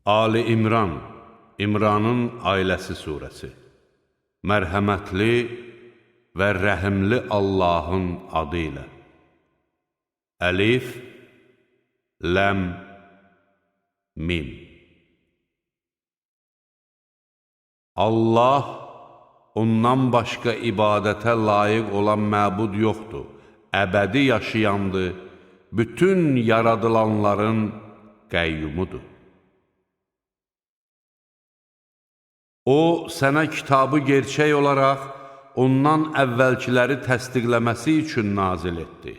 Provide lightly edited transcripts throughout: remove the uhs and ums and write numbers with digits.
Ali İmran, İmranın ailəsi surəsi. Mərhəmətli və rəhimli Allahın adı ilə. Əlif, Ləm, Mim. Allah, ondan başqa ibadətə layiq olan məbud yoxdur, əbədi yaşayandır, bütün yaradılanların qəyyumudur. O, sənə kitabı gerçək olaraq ondan əvvəlkiləri təsdiqləməsi üçün nazil etdi.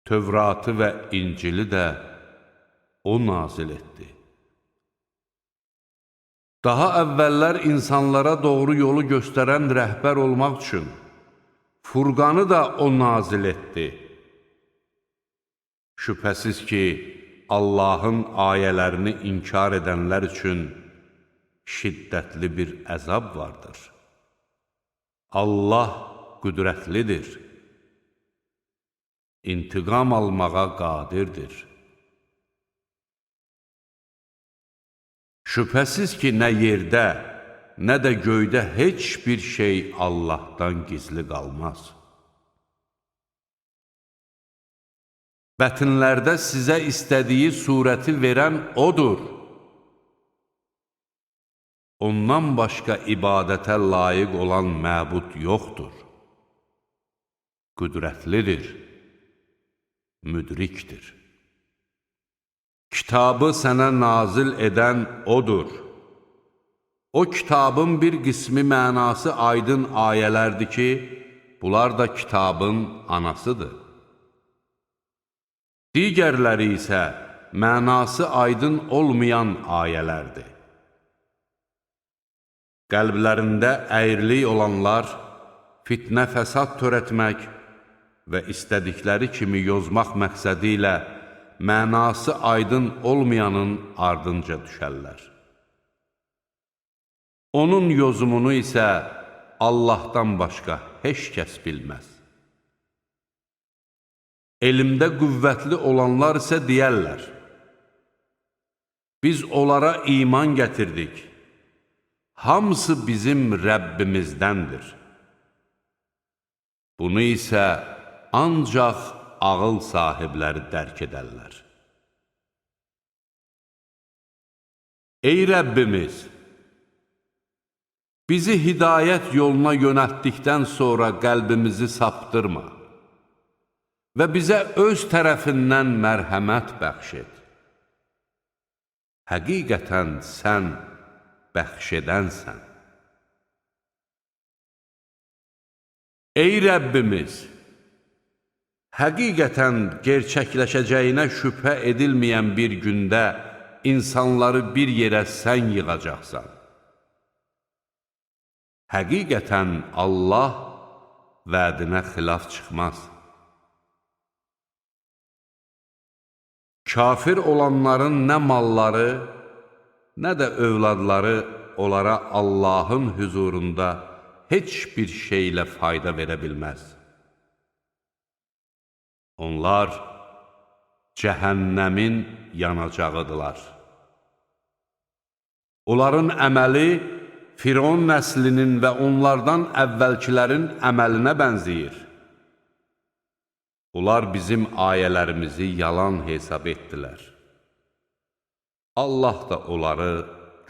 Tövratı və İncili də o nazil etdi. Daha əvvəllər insanlara doğru yolu göstərən rəhbər olmaq üçün Furqanı da o nazil etdi. Şübhəsiz ki, Allahın ayələrini inkar edənlər üçün şiddətli bir əzab vardır. Allah qüdrətlidir, intiqam almağa qadirdir. Şübhəsiz ki, nə yerdə, nə də göydə heç bir şey Allahdan gizli qalmaz. Bətnlərdə sizə istədiyi surəti verən O'dur. Ondan başqa ibadətə layiq olan məbud yoxdur. Qüdrətlidir, müdrikdir. Kitabı sənə nazil edən O'dur. O kitabın bir qismi mənası aydın ayələrdir ki, bunlar da kitabın anasıdır. Digərləri isə mənası aydın olmayan ayələrdir. Qəlblərində əyrilik olanlar fitnə fəsad törətmək və istədikləri kimi yozmaq məqsədi ilə mənası aydın olmayanın ardınca düşərlər. Onun yozumunu isə Allahdan başqa heç kəs bilməz. Elmdə qüvvətli olanlar isə deyərlər: biz onlara iman gətirdik. Hamısı bizim Rəbbimizdəndir. Bunu isə ancaq ağıl sahibləri dərk edərlər. Ey Rəbbimiz! Bizi hidayət yoluna yönəltdikdən sonra qəlbimizi saptırma və bizə öz tərəfindən mərhəmət bəxş et. Həqiqətən sən bəxş edənsən. Ey Rəbbimiz! Həqiqətən gerçəkləşəcəyinə şübhə edilməyən bir gündə insanları bir yerə sən yığacaqsan. Həqiqətən Allah vədinə xilaf çıxmaz. Kafir olanların nə malları, nə də övladları onlara Allahın hüzurunda heç bir şeylə fayda verə bilməz. Onlar cəhənnəmin yanacağıdırlar. Onların əməli Firon nəslinin və onlardan əvvəlkilərin əməlinə bənzəyir. Onlar bizim ayələrimizi yalan hesab etdilər. Allah da onları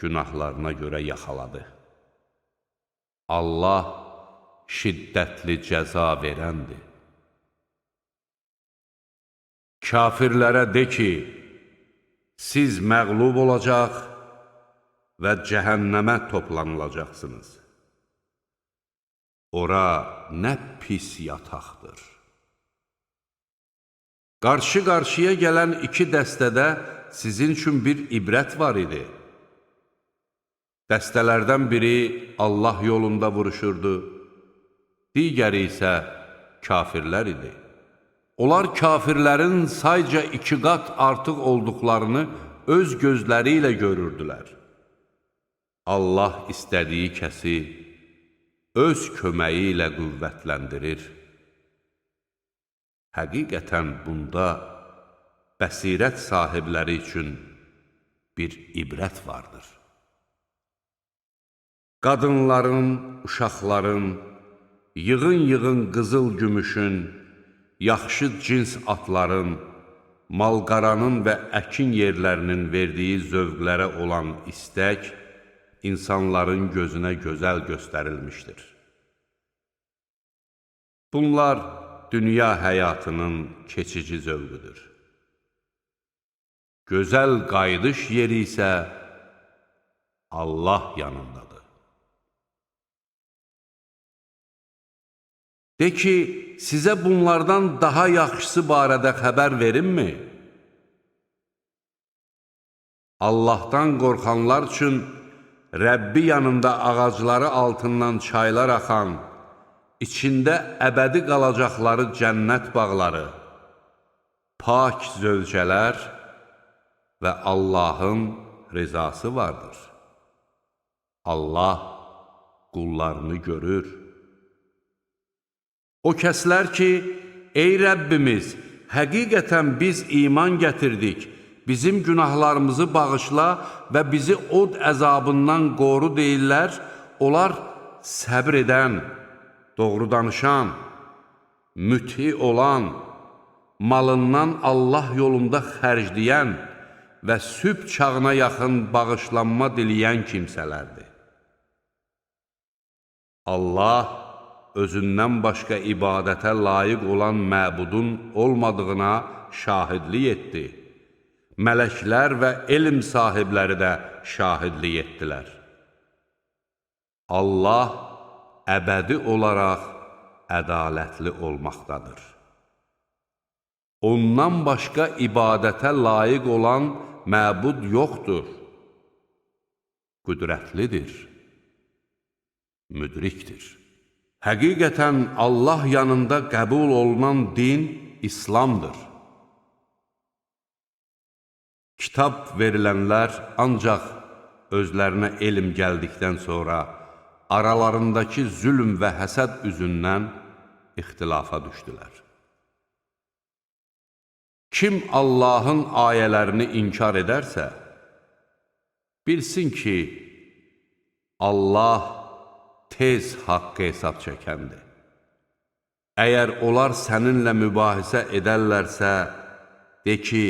günahlarına görə yaxaladı. Allah şiddətli cəza verəndir. Kafirlərə de ki, siz məğlub olacaq və cəhənnəmə toplanılacaqsınız. Ora nə pis yataqdır. Qarşı-qarşıya gələn iki dəstədə sizin üçün bir ibrət var idi. Dəstələrdən biri Allah yolunda vuruşurdu, digəri isə kafirlər idi. Onlar kafirlərin sayca 2 qat artıq olduqlarını öz gözləri ilə görürdülər. Allah istədiyi kəsi öz köməyi ilə qüvvətləndirir. Həqiqətən bunda bəsirət sahibləri üçün bir ibrət vardır. Qadınların, uşaqların, yığın-yığın qızıl gümüşün, yaxşı cins atların, malqaranın və əkin yerlərinin verdiyi zövqlərə olan istək, insanların gözünə gözəl göstərilmişdir. Bunlar dünya həyatının keçici zövqüdür. Gözəl qayıdış yeri isə Allah yanındadır. De ki, sizə bunlardan daha yaxşısı barədə xəbər verimmi? Allahdan qorxanlar üçün Rəbbi yanında ağacları altından çaylar axan, içində əbədi qalacaqları cənnət bağları, pak zövcələr və Allahın rizası vardır. Allah qullarını görür. O kəslər ki, ey Rəbbimiz, həqiqətən biz iman gətirdik, bizim günahlarımızı bağışla və bizi od əzabından qoru deyirlər, onlar səbr edən, doğru danışan, müti olan, malından Allah yolunda xərcləyən və sübh çağına yaxın bağışlanma diləyən kimsələrdir. Allah özündən başqa ibadətə layiq olan məbudun olmadığına şahidlik etdi. Mələklər və elm sahibləri də şahidlik etdilər. Allah əbədi olaraq ədalətli olmaqdadır. Ondan başqa ibadətə layiq olan məbud yoxdur. Qüdrətlidir, müdrikdir. Həqiqətən Allah yanında qəbul olunan din İslamdır. Kitab verilənlər ancaq özlərinə elm gəldikdən sonra aralarındakı zülm və həsəd üzündən ixtilafa düşdülər. Kim Allahın ayələrini inkar edərsə, bilsin ki, Allah tez haqqı hesab çəkəndir. Əgər onlar səninlə mübahisə edərlərsə, de ki,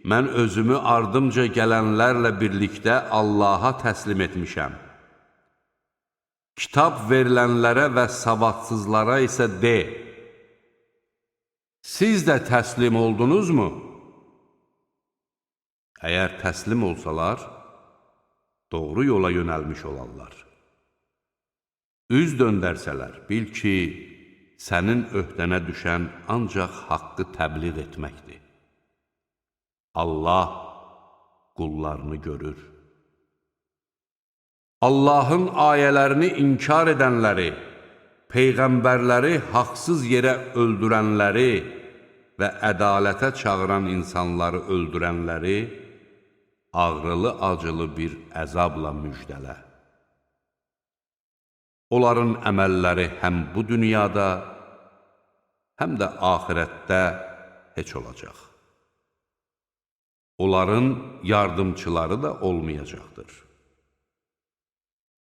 mən özümü ardımca gələnlərlə birlikdə Allaha təslim etmişəm. Kitab verilənlərə və savadsızlara isə de, siz də təslim oldunuzmu? Əgər təslim olsalar, doğru yola yönəlmiş olarlar. Üz döndərsələr, bil ki, sənin öhdənə düşən ancaq haqqı təbliğ etməkdir. Allah qullarını görür. Allahın ayələrini inkar edənləri, peyğəmbərləri haqsız yerə öldürənləri və ədalətə çağıran insanları öldürənləri ağrılı-acılı bir əzabla müjdələ. Onların əməlləri həm bu dünyada, həm də axirətdə heç olacaq. Onların yardımçıları da olmayacaqdır.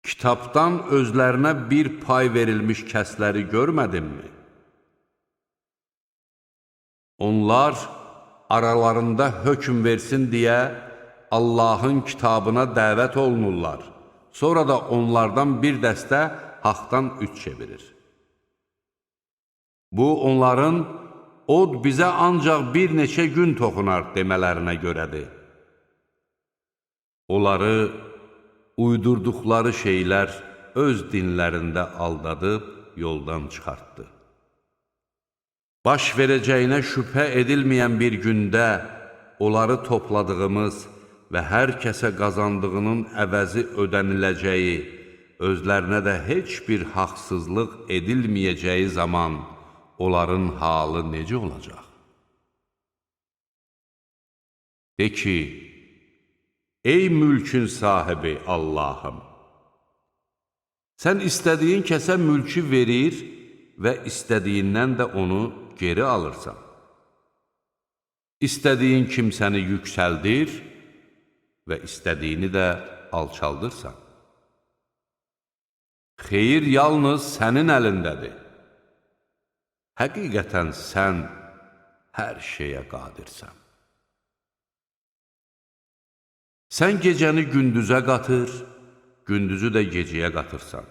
Kitabdan özlərinə bir pay verilmiş kəsləri görmədinmi? Onlar aralarında hökm versin deyə Allahın kitabına dəvət olunurlar. Sonra da onlardan bir dəstə haqdan üç çevirir. Bu, onların od bizə ancaq bir neçə gün toxunar demələrinə görədir. Onları uydurduqları şeylər öz dinlərində aldadıb yoldan çıxartdı. Baş verəcəyinə şübhə edilməyən bir gündə onları topladığımız və hər kəsə qazandığının əvəzi ödəniləcəyi, özlərinə də heç bir haqsızlıq edilməyəcəyi zaman onların halı necə olacaq? De ki, ey mülkün sahibi Allahım! Sən istədiyin kəsə mülkü verir və istədiyindən də onu geri alırsan. İstədiyin kimsəni yüksəldir, və istədiyini də alçaldırsan. Xeyir yalnız sənin əlindədir. Həqiqətən sən hər şeyə qadirsən. Sən gecəni gündüzə qatır, gündüzü də gecəyə qatırsan.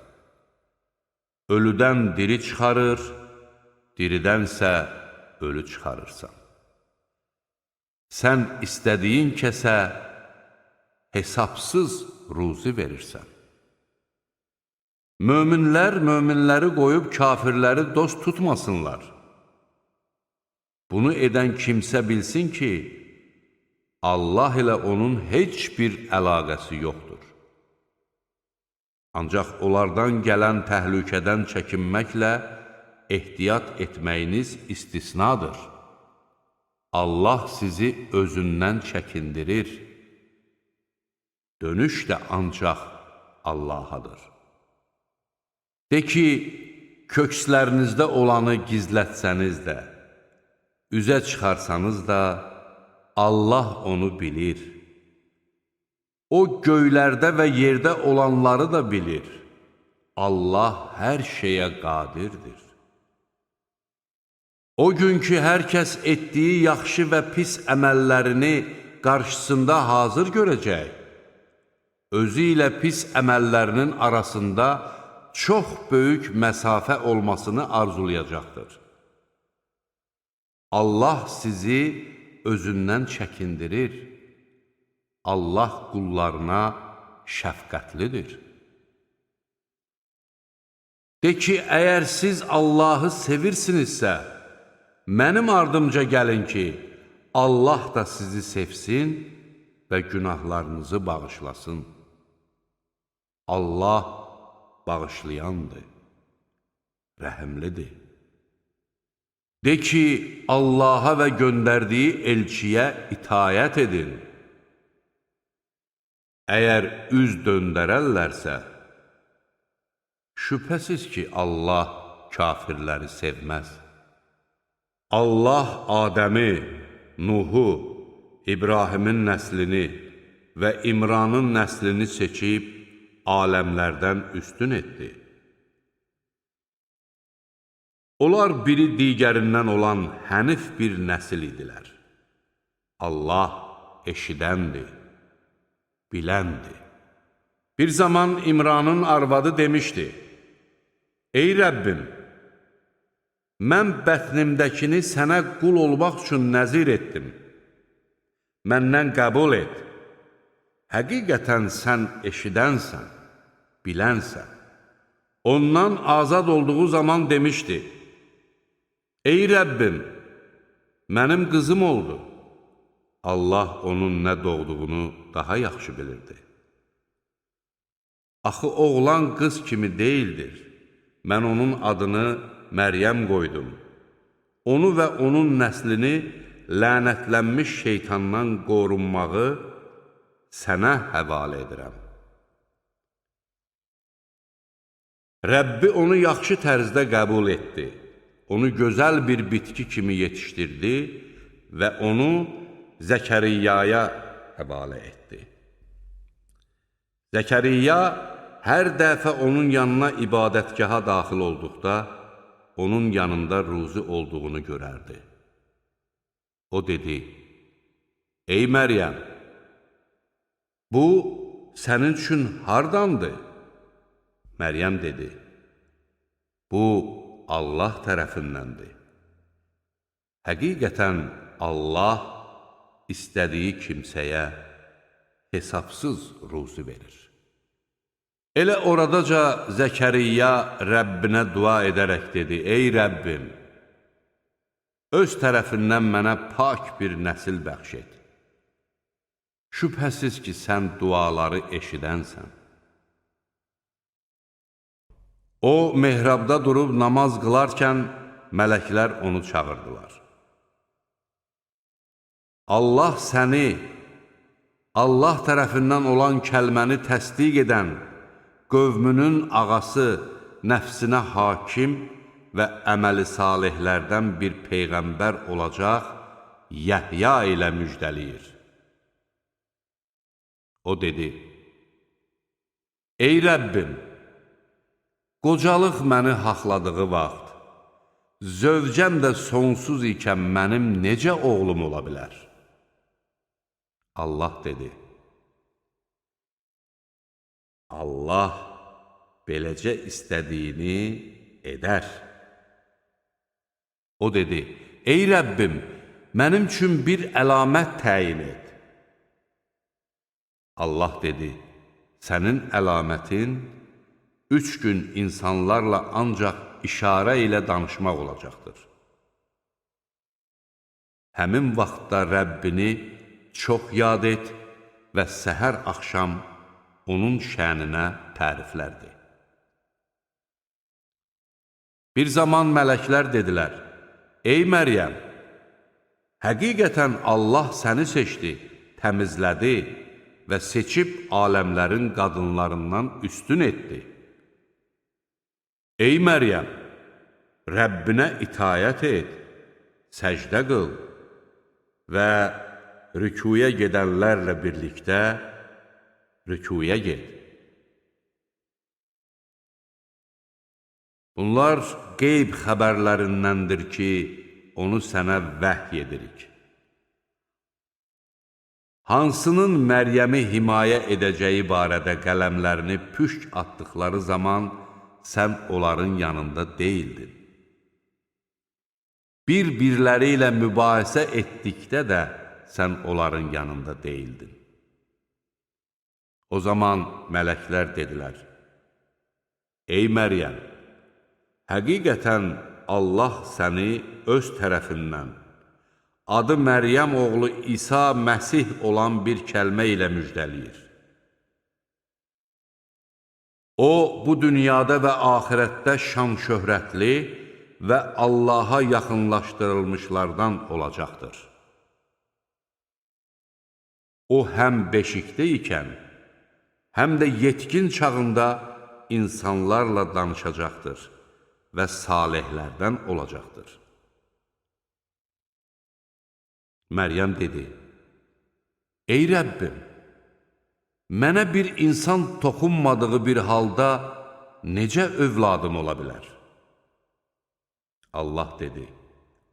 Ölüdən diri çıxarır, diridənsə ölü çıxarırsan. Sən istədiyin kəsə hesabsız ruzi verirsən. Möminlər möminləri qoyub kafirləri dost tutmasınlar. Bunu edən kimsə bilsin ki, Allah ilə onun heç bir əlaqəsi yoxdur. Ancaq onlardan gələn təhlükədən çəkinməklə ehtiyat etməyiniz istisnadır. Allah sizi özündən çəkindirir. Dönüş də ancaq Allahadır. De ki, kökslərinizdə olanı gizlətsəniz də, üzə çıxarsanız da, Allah onu bilir. O, göylərdə və yerdə olanları da bilir. Allah hər şeyə qadirdir. O gün ki, hər kəs etdiyi yaxşı və pis əməllərini qarşısında hazır görəcək, özü ilə pis əməllərinin arasında çox böyük məsafə olmasını arzulayacaqdır. Allah sizi özündən çəkindirir. Allah qullarına şəfqətlidir. De ki, əgər siz Allahı sevirsinizsə, mənim ardımca gəlin ki, Allah da sizi sevsin və günahlarınızı bağışlasın. Allah bağışlayandır, rəhimlidir. De ki, Allaha və göndərdiyi elçiyə itayət edin. Əgər üz döndərərlərsə, şübhəsiz ki, Allah kafirləri sevməz. Allah Adəmi, Nuhu, İbrahimin nəslini və İmranın nəslini seçib aləmlərdən üstün etdi. Onlar biri digərindən olan hənif bir nəsil idilər. Allah eşidəndir, biləndir. Bir zaman İmranın arvadı demişdi, Ey Rəbbim, mən bətnimdəkini sənə qul olmaq üçün nəzir etdim. Məndən qəbul et. Həqiqətən sən eşidənsən, bilənsən. Ondan azad olduğu zaman demişdi, Ey Rəbbim, mənim qızım oldu. Allah onun nə doğduğunu daha yaxşı bilirdi. Axı oğlan qız kimi deyildir. Mən onun adını Məryəm qoydum. Onu və onun nəslini lənətlənmiş şeytandan qorunmağı sənə həvalə edirəm. Rəbbi onu yaxşı tərzdə qəbul etdi. Onu gözəl bir bitki kimi yetişdirdi və onu Zəkəriyyaya həvalə etdi. Zəkəriyya hər dəfə onun yanına ibadətgaha daxil olduqda, onun yanında ruzi olduğunu görərdi. O dedi, Ey Məryəm, bu sənin üçün hardandır? Məryəm dedi, bu Allah tərəfindəndir. Həqiqətən Allah istədiyi kimsəyə hesabsız ruzi verir. Elə oradaca Zəkəriyya Rəbbinə dua edərək dedi, Ey Rəbbim, öz tərəfindən mənə pak bir nəsil bəxş et. Şübhəsiz ki, sən duaları eşidənsən. O, mehrabda durub namaz qılarkən mələklər onu çağırdılar. Allah səni, Allah tərəfindən olan kəlməni təsdiq edən, qövmünün ağası, nəfsinə hakim və əməli salihlərdən bir peyğəmbər olacaq Yəhya ilə müjdəliyir. O dedi, ey Rəbbim, qocalıq məni haqladığı vaxt, zövcəm də sonsuz ikən mənim necə oğlum ola bilər? Allah dedi, Allah beləcə istədiyini edər. O dedi, ey Rəbbim, mənim üçün bir əlamət təyin et. Allah dedi, sənin əlamətin 3 gün insanlarla ancaq işarə ilə danışmaq olacaqdır. Həmin vaxtda Rəbbini çox yad et və səhər-axşam onun şəninə təriflərdi. Bir zaman mələklər dedilər, ey Məryəm, həqiqətən Allah səni seçdi, təmizlədi və seçib aləmlərin qadınlarından üstün etdi. Ey Məryəm, Rəbbinə itayət et, səcdə qıl və rükuya gedənlərlə birlikdə rükuya ged. Bunlar qeyb xəbərlərindəndir ki, onu sənə vəhy edirik. Hansının Məryəmi himayə edəcəyi barədə qələmlərini püşk atdıqları zaman sən onların yanında deyildin. Bir-birləri ilə mübahisə etdikdə də sən onların yanında deyildin. O zaman mələklər dedilər, ey Məryəm, həqiqətən Allah səni öz tərəfindən, adı Məryəm oğlu İsa Məsih olan bir kəlmə ilə müjdəliyir. O, bu dünyada və axirətdə şan-şöhrətli və Allaha yaxınlaşdırılmışlardan olacaqdır. O, həm beşikdə ikən, həm də yetkin çağında insanlarla danışacaqdır və salihlərdən olacaqdır. Məryəm dedi, ey Rəbbim, mənə bir insan toxunmadığı bir halda necə övladım ola bilər? Allah dedi,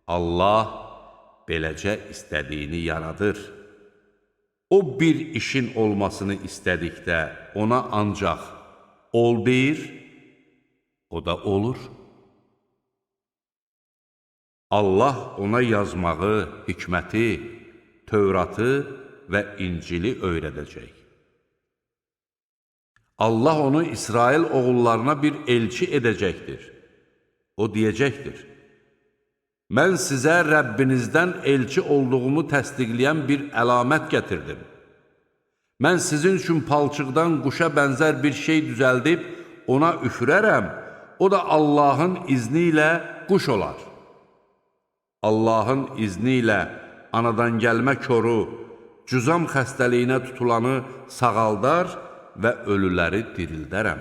Allah beləcə istədiyini yaradır. O bir işin olmasını istədikdə ona ancaq ol deyir, o da olur. Allah ona yazmağı, hikməti, Tövratı və İncili öyrədəcək. Allah onu İsrail oğullarına bir elçi edəcəkdir. O deyəcəkdir, mən sizə Rəbbinizdən elçi olduğumu təsdiqləyən bir əlamət gətirdim. Mən sizin üçün palçıqdan quşa bənzər bir şey düzəldib, ona üfürərəm, o da Allahın izni ilə quş olar. Allahın izni ilə anadan gəlmə koru, cüzam xəstəliyinə tutulanı sağaldar və ölüləri dirildərəm.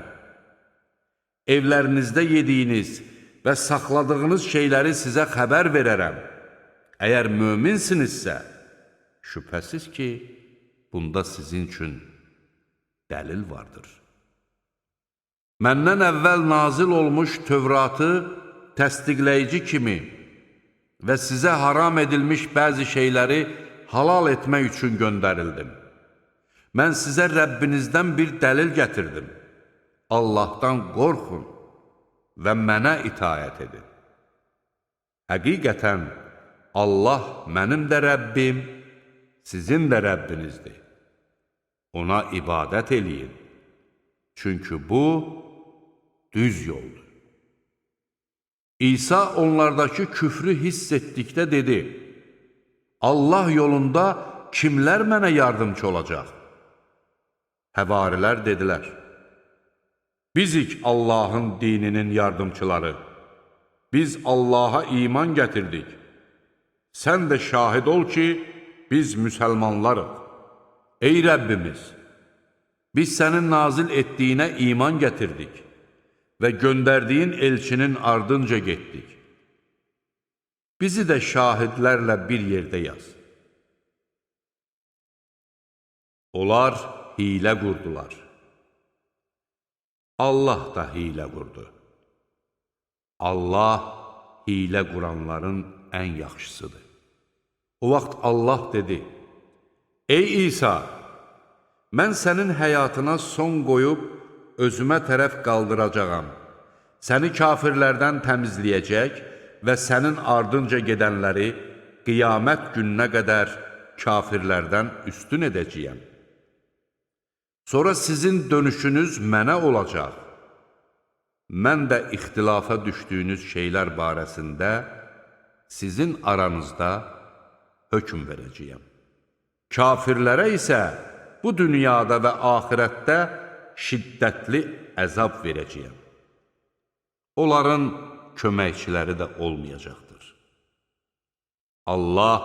Evlərinizdə yediyiniz və saxladığınız şeyləri sizə xəbər verərəm. Əgər möminsinizsə, şübhəsiz ki, bunda sizin üçün dəlil vardır. Məndən əvvəl nazil olmuş Tövratı təsdiqləyici kimi və sizə haram edilmiş bəzi şeyləri halal etmək üçün göndərildim. Mən sizə Rəbbinizdən bir dəlil gətirdim. Allahdan qorxun və mənə itayət edin. Həqiqətən, Allah mənim də Rəbbim, sizin də Rəbbinizdir. Ona ibadət eləyin. Çünki bu, düz yoldur. İsa onlardakı küfrü hiss etdikdə dedi, Allah yolunda kimlər mənə yardımcı olacaq? Həvarilər dedilər, bizik Allahın dininin yardımçıları, biz Allaha iman gətirdik. Sən də şahid ol ki, biz müsəlmanlarıq. Ey Rəbbimiz, biz sənin nazil etdiyinə iman gətirdik və göndərdiyin elçinin ardınca getdik. Bizi də şahidlərlə bir yerdə yaz. Onlar hiylə qurdular. Allah da hiylə qurdu. Allah hiylə quranların ən yaxşısıdır. O vaxt Allah dedi: Ey İsa, mən sənin həyatına son qoyub özümə tərəf qaldıracağam. Səni kafirlərdən təmizləyəcək və sənin ardınca gedənləri qiyamət gününə qədər kafirlərdən üstün edəcəyəm. Sonra sizin dönüşünüz mənə olacaq. Mən də ixtilafa düşdüyünüz şeylər barəsində sizin aranızda hökm verəcəyəm. Kafirlərə isə bu dünyada və axirətdə şiddətli əzab verəcəyəm. Onların köməkçiləri də olmayacaqdır. Allah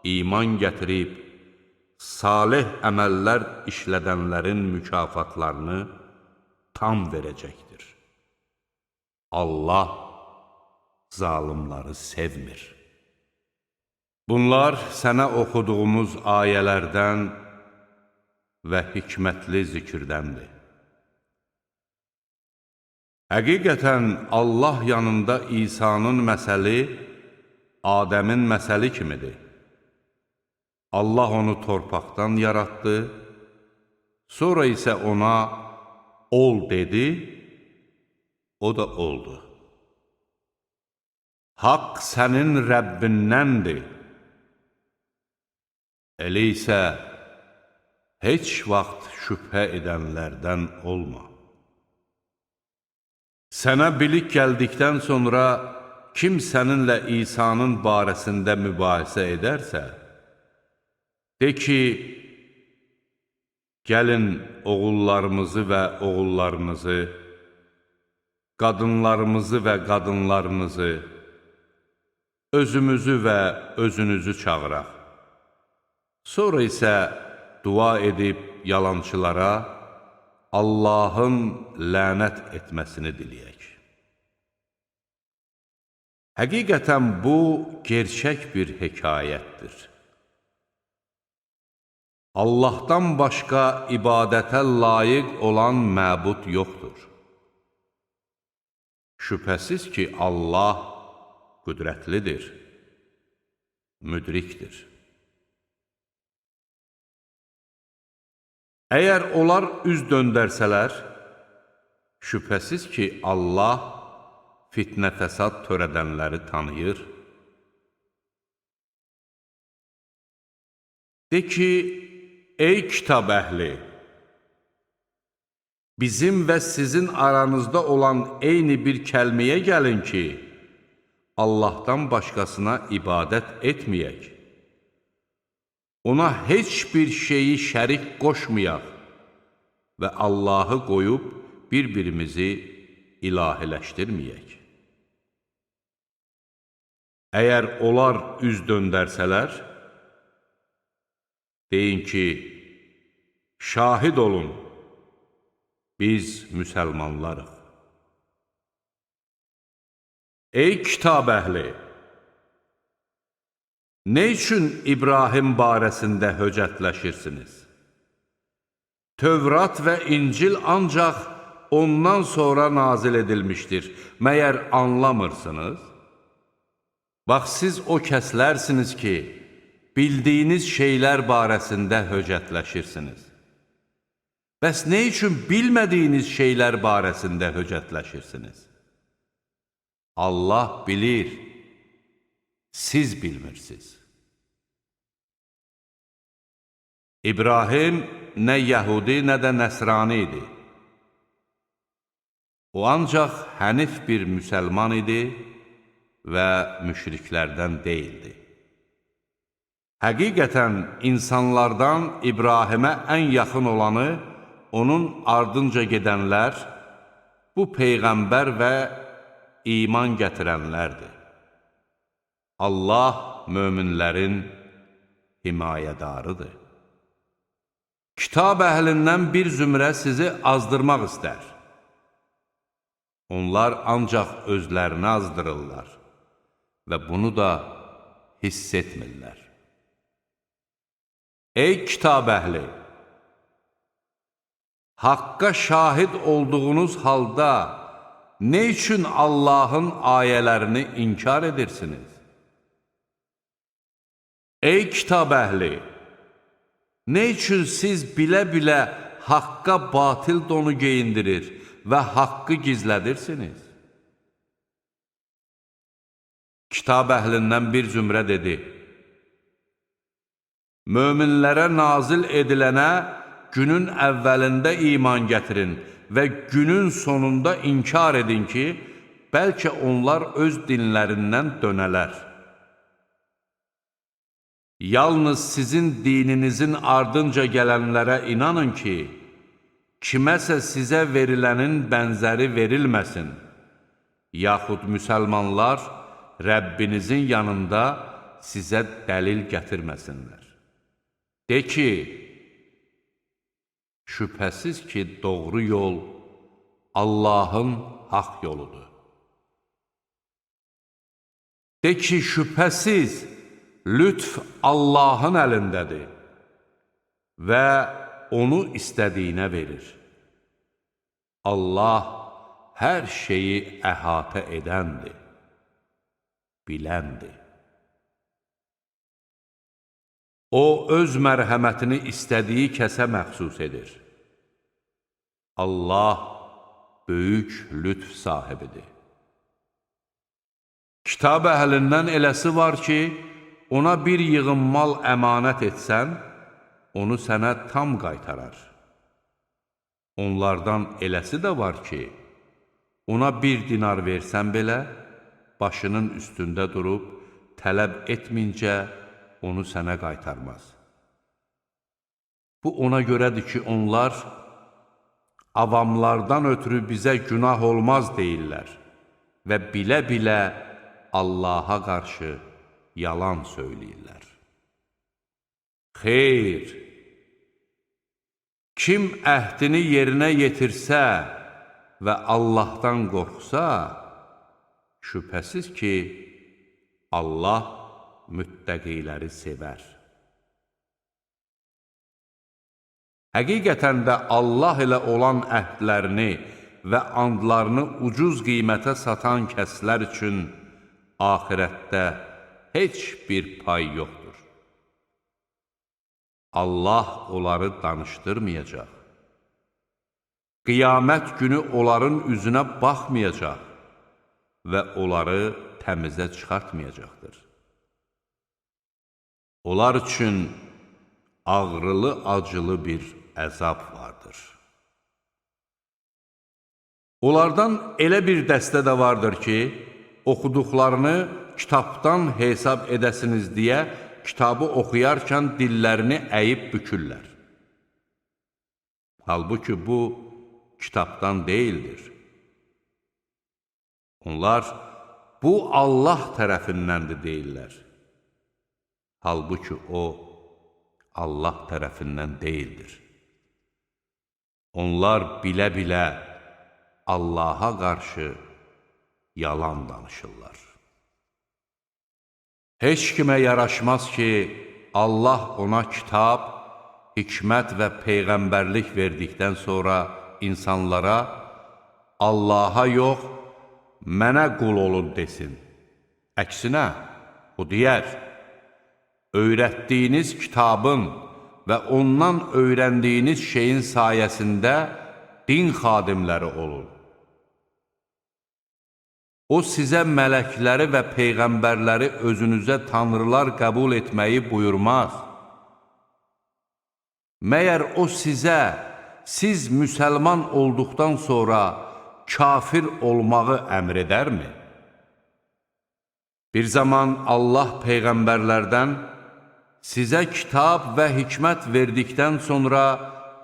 iman gətirib, salih əməllər işlədənlərin mükafatlarını tam verəcəkdir. Allah zalımları sevmir. Bunlar sənə oxuduğumuz ayələrdən və hikmətli zikirdəndir. Həqiqətən Allah yanında İsa'nın məsəli Adəmin məsəli kimidir. Allah onu torpaqdan yaratdı, sonra isə ona ol dedi, o da oldu. Haqq sənin Rəbbindəndir. Elə isə heç vaxt şübhə edənlərdən olma. Sənə bilik gəldikdən sonra kim səninlə İsa'nın barəsində mübahisə edərsə, de ki, gəlin oğullarımızı və oğullarınızı, qadınlarımızı və qadınlarınızı, özümüzü və özünüzü çağıraq. Sonra isə dua edib yalançılara Allahın lənət etməsini diləyək. Həqiqətən bu, gerçək bir hekayətdir. Allahdan başqa ibadətə layiq olan məbud yoxdur. Şübhəsiz ki, Allah qüdrətlidir, müdrikdir. Əgər onlar üz döndərsələr, şübhəsiz ki, Allah fitnə fəsad törədənləri tanıyır. De ki, ey kitab əhli, bizim və sizin aranızda olan eyni bir kəlməyə gəlin ki, Allahdan başqasına ibadət etməyək. Ona heç bir şeyi şərik qoşmayaq və Allahı qoyub bir-birimizi ilahiləşdirməyək. Əgər onlar üz döndərsələr, deyin ki, şahid olun, biz müsəlmanlarıq. Ey kitab əhli! Nə üçün İbrahim barəsində höcətləşirsiniz? Tövrat və İncil ancaq ondan sonra nazil edilmişdir. Məyər anlamırsınız? Bax, siz o kəslərsiniz ki, bildiyiniz şeylər barəsində höcətləşirsiniz. Bəs nə üçün bilmədiyiniz şeylər barəsində höcətləşirsiniz? Allah bilir, siz bilmirsiniz. İbrahim nə Yəhudi, nə də Nəsrani idi. O ancaq hənif bir müsəlman idi və müşriklərdən deyildi. Həqiqətən insanlardan İbrahimə ən yaxın olanı, onun ardınca gedənlər, bu Peyğəmbər və iman gətirənlərdir. Allah möminlərin himayədarıdır. Kitab əhlindən bir zümrə sizi azdırmaq istər. Onlar ancaq özlərini azdırırlar və bunu da hiss etmirlər. Ey kitab əhli! Haqqa şahid olduğunuz halda nə üçün Allahın ayələrini inkar edirsiniz? Ey kitab əhli! Nə üçün siz bilə-bilə haqqa batil donu geyindirir və haqqı gizlədirsiniz? Kitab əhlindən bir zümrə dedi: Möminlərə nazil edilənə günün əvvəlində iman gətirin və günün sonunda inkar edin ki, bəlkə onlar öz dinlərindən dönələr. Yalnız sizin dininizin ardınca gələnlərə inanın ki, kiməsə sizə verilənin bənzəri verilməsin, yaxud müsəlmanlar Rəbbinizin yanında sizə dəlil gətirməsinlər. De ki, şübhəsiz ki, doğru yol Allahın haqq yoludur. De ki, şübhəsiz lütf Allahın əlindədir və onu istədiyinə verir. Allah hər şeyi əhatə edəndir, biləndir. O, öz mərhəmətini istədiyi kəsə məxsus edir. Allah böyük lütf sahibidir. Kitab əhlindən eləsi var ki, ona bir yığın mal əmanət etsən, onu sənə tam qaytarar. Onlardan eləsi də var ki, ona 1 dinar versən belə, başının üstündə durub, tələb etməyincə onu sənə qaytarmaz. Bu ona görədir ki, onlar avamlardan ötürü bizə günah olmaz deyirlər və bilə-bilə Allaha qarşı yalan söyləyirlər. Xeyr! Kim əhdini yerinə yetirsə və Allahdan qorxsa, şübhəsiz ki, Allah müttəqiləri sevər. Həqiqətən də Allah ilə olan əhdlərini və andlarını ucuz qiymətə satan kəslər üçün axirətdə heç bir pay yoxdur. Allah onları danışdırmayacaq. Qiyamət günü onların üzünə baxmayacaq və onları təmizə çıxartmayacaqdır. Onlar üçün ağrılı-acılı bir əzab vardır. Onlardan elə bir dəstə də vardır ki, oxuduqlarını kitabdan hesab edəsiniz deyə kitabı oxuyarkən dillərini əyib bükürlər. Halbuki bu, kitabdan deyildir. Onlar, bu Allah tərəfindəndir deyirlər. Halbuki o, Allah tərəfindən deyildir. Onlar bilə-bilə Allaha qarşı yalan danışırlar. Heç kimə yaraşmaz ki, Allah ona kitab, hikmət və peyğəmbərlik verdikdən sonra insanlara Allaha yox, mənə qul olun desin. Əksinə, o deyər, öyrətdiyiniz kitabın və ondan öyrəndiyiniz şeyin sayəsində din xadimləri olun. O, sizə mələkləri və peyğəmbərləri özünüzə tanrılar qəbul etməyi buyurmaz. Məyər o sizə, siz müsəlman olduqdan sonra kafir olmağı əmr edərmi? Bir zaman Allah peyğəmbərlərdən sizə kitab və hikmət verdikdən sonra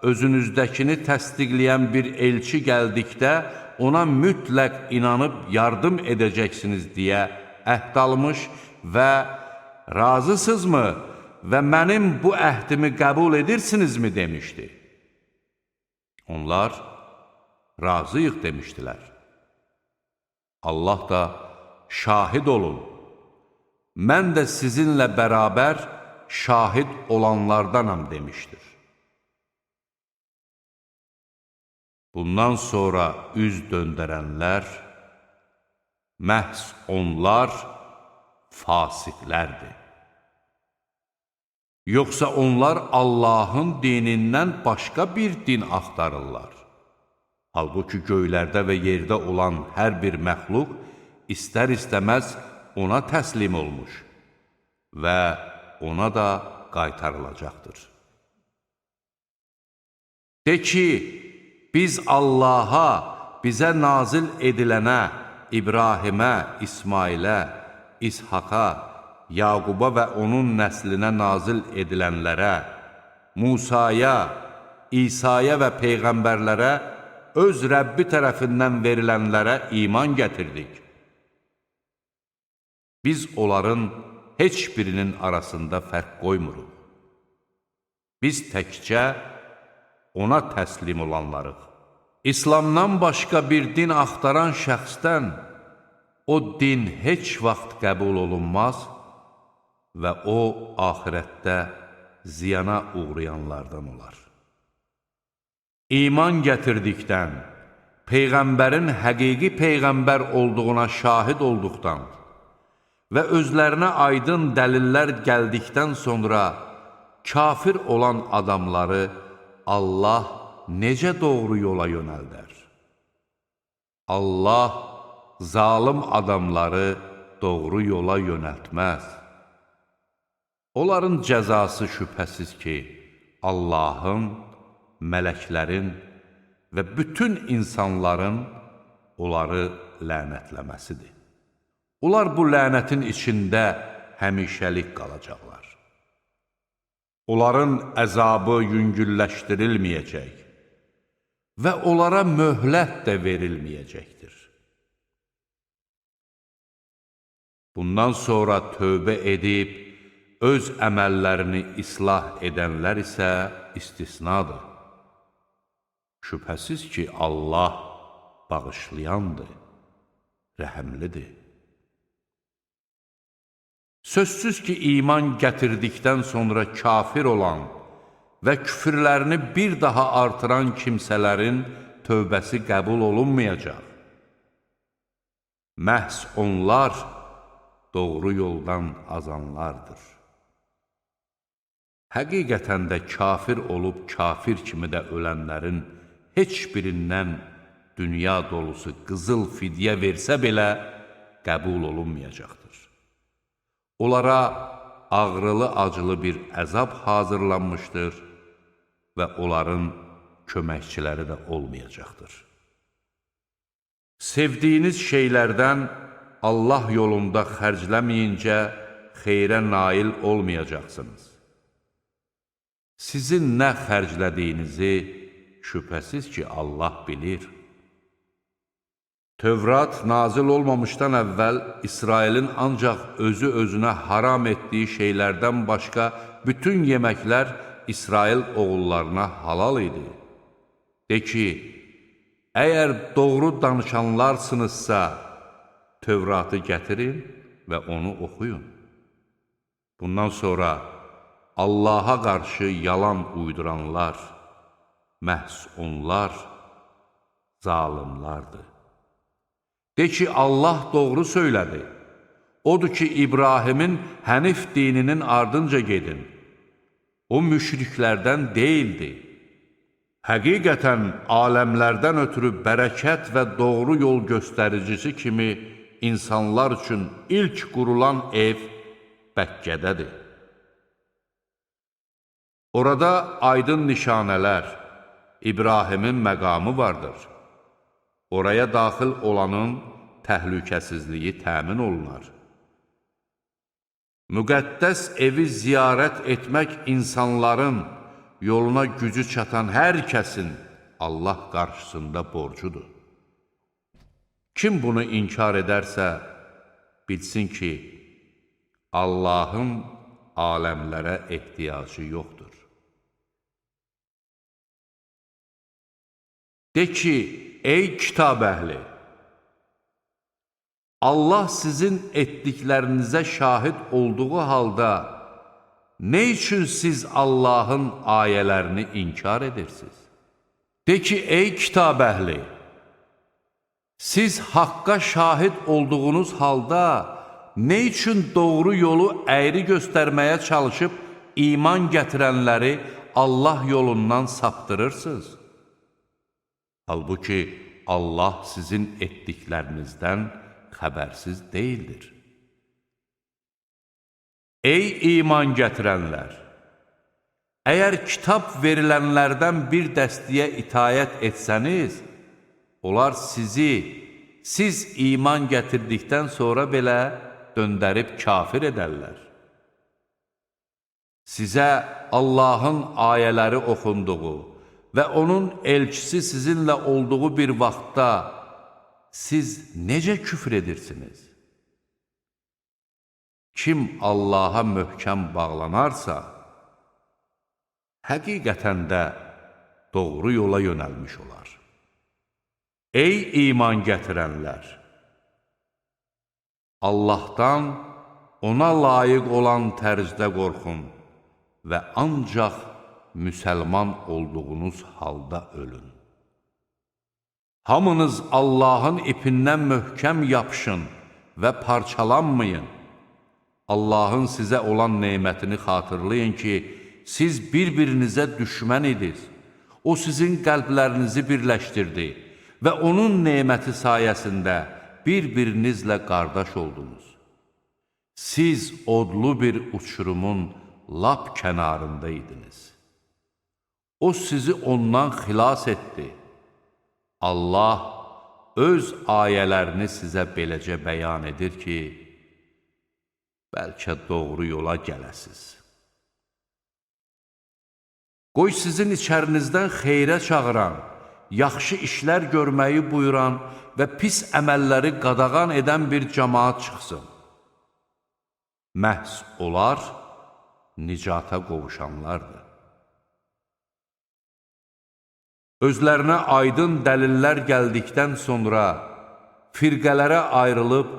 özünüzdəkini təsdiqləyən bir elçi gəldikdə ona mütləq inanıb yardım edəcəksiniz deyə əhd almış və razısızmı və mənim bu əhdimi qəbul edirsinizmi demişdi. Onlar razıyıq demişdilər. Allah da şahid olun, mən də sizinlə bərabər şahid olanlardanam demişdir. Bundan sonra üz döndərənlər, məhz onlar fasiqlərdir. Yoxsa onlar Allahın dinindən başqa bir din axtarırlar. Halbuki göylərdə və yerdə olan hər bir məxluq istər-istəməz ona təslim olmuş və ona da qaytarılacaqdır. De ki, biz Allaha, bizə nazil edilənə, İbrahimə, İsmailə, İshaqa, Yaquba və onun nəslinə nazil edilənlərə, Musaya, İsa'ya və Peyğəmbərlərə, öz Rəbbi tərəfindən verilənlərə iman gətirdik. Biz onların heç birinin arasında fərq qoymuruq. Biz təkcə ona təslim olanlarıq. İslamdan başqa bir din axtaran şəxsdən o din heç vaxt qəbul olunmaz və o, axirətdə ziyana uğrayanlardan olar. İman gətirdikdən, Peyğəmbərin həqiqi Peyğəmbər olduğuna şahid olduqdan və özlərinə aydın dəlillər gəldikdən sonra kafir olan adamları Allah necə doğru yola yönəldər? Allah zalım adamları doğru yola yönəltməz. Onların cəzası şübhəsiz ki, Allahın, mələklərin və bütün insanların onları lənətləməsidir. Onlar bu lənətin içində həmişəlik qalacaqlar. Onların əzabı yüngülləşdirilməyəcək və onlara möhlət də verilməyəcəkdir. Bundan sonra tövbə edib, öz əməllərini islah edənlər isə istisnadır. Şübhəsiz ki, Allah bağışlayandır, rəhəmlidir. Sözsüz ki, iman gətirdikdən sonra kafir olan və küfürlərini bir daha artıran kimsələrin tövbəsi qəbul olunmayacaq. Məhz onlar doğru yoldan azanlardır. Həqiqətən də kafir olub kafir kimi də ölənlərin heç birindən dünya dolusu qızıl fidyə versə belə qəbul olunmayacaqdır. Onlara ağrılı-acılı bir əzab hazırlanmışdır və onların köməkçiləri də olmayacaqdır. Sevdiyiniz şeylərdən Allah yolunda xərcləməyincə xeyrə nail olmayacaqsınız. Sizin nə xərclədiyinizi şübhəsiz ki, Allah bilir. Tövrat nazil olmamışdan əvvəl İsrailin ancaq özü-özünə haram etdiyi şeylərdən başqa bütün yeməklər İsrail oğullarına halal idi. De ki, əgər doğru danışanlarsınızsa, Tövratı gətirin və onu oxuyun. Bundan sonra Allaha qarşı yalan uyduranlar, məhz onlar zalimlardır. De ki, Allah doğru söylədi. Odur ki, İbrahimin Hənif dininin ardınca gedin. O müşriklərdən deyildi. Həqiqətən aləmlərdən ötürü bərəkət və doğru yol göstəricisi kimi insanlar üçün ilk qurulan ev Bəkkədədir. Orada aydın nişanələr, İbrahimin məqamı vardır. Oraya daxil olanın təhlükəsizliyi təmin olunar. Müqəddəs evi ziyarət etmək insanların yoluna gücü çatan hər kəsin Allah qarşısında borcudur. Kim bunu inkar edərsə, bilsin ki, Allahın aləmlərə ehtiyacı yoxdur. De ki, ey kitab əhli! Allah sizin etdiklərinizə şahid olduğu halda, nə üçün siz Allahın ayələrini inkar edirsiniz? De ki, ey kitab əhli, siz haqqa şahid olduğunuz halda nə üçün doğru yolu əyri göstərməyə çalışıb iman gətirənləri Allah yolundan saptırırsınız? Halbuki Allah sizin etdiklərinizdən xəbərsiz deyildir. Ey iman gətirənlər! Əgər kitab verilənlərdən bir dəstəyə itayət etsəniz, onlar siz iman gətirdikdən sonra belə döndərib kafir edərlər. Sizə Allahın ayələri oxunduğu və onun elçisi sizinlə olduğu bir vaxtda siz necə küfr edirsiniz? Kim Allaha möhkəm bağlanarsa, həqiqətən də doğru yola yönəlmiş olar. Ey iman gətirənlər! Allahdan ona layiq olan tərzdə qorxun və ancaq müsəlman olduğunuz halda ölün. Hamınız Allahın ipindən möhkəm yapışın və parçalanmayın. Allahın sizə olan neymətini xatırlayın ki, siz bir-birinizə düşmən idiniz. O sizin qəlblərinizi birləşdirdi və onun neyməti sayəsində bir-birinizlə qardaş oldunuz. Siz odlu bir uçurumun lap kənarında idiniz. O sizi ondan xilas etdi. Allah öz ayələrini sizə beləcə bəyan edir ki, bəlkə doğru yola gələsiz. Qoy sizin içərinizdən xeyrə çağıran, yaxşı işlər görməyi buyuran və pis əməlləri qadağan edən bir cəmaat çıxsın. Məhz onlar nicata qovuşanlardır. Özlərinə aydın dəlillər gəldikdən sonra firqələrə ayrılıb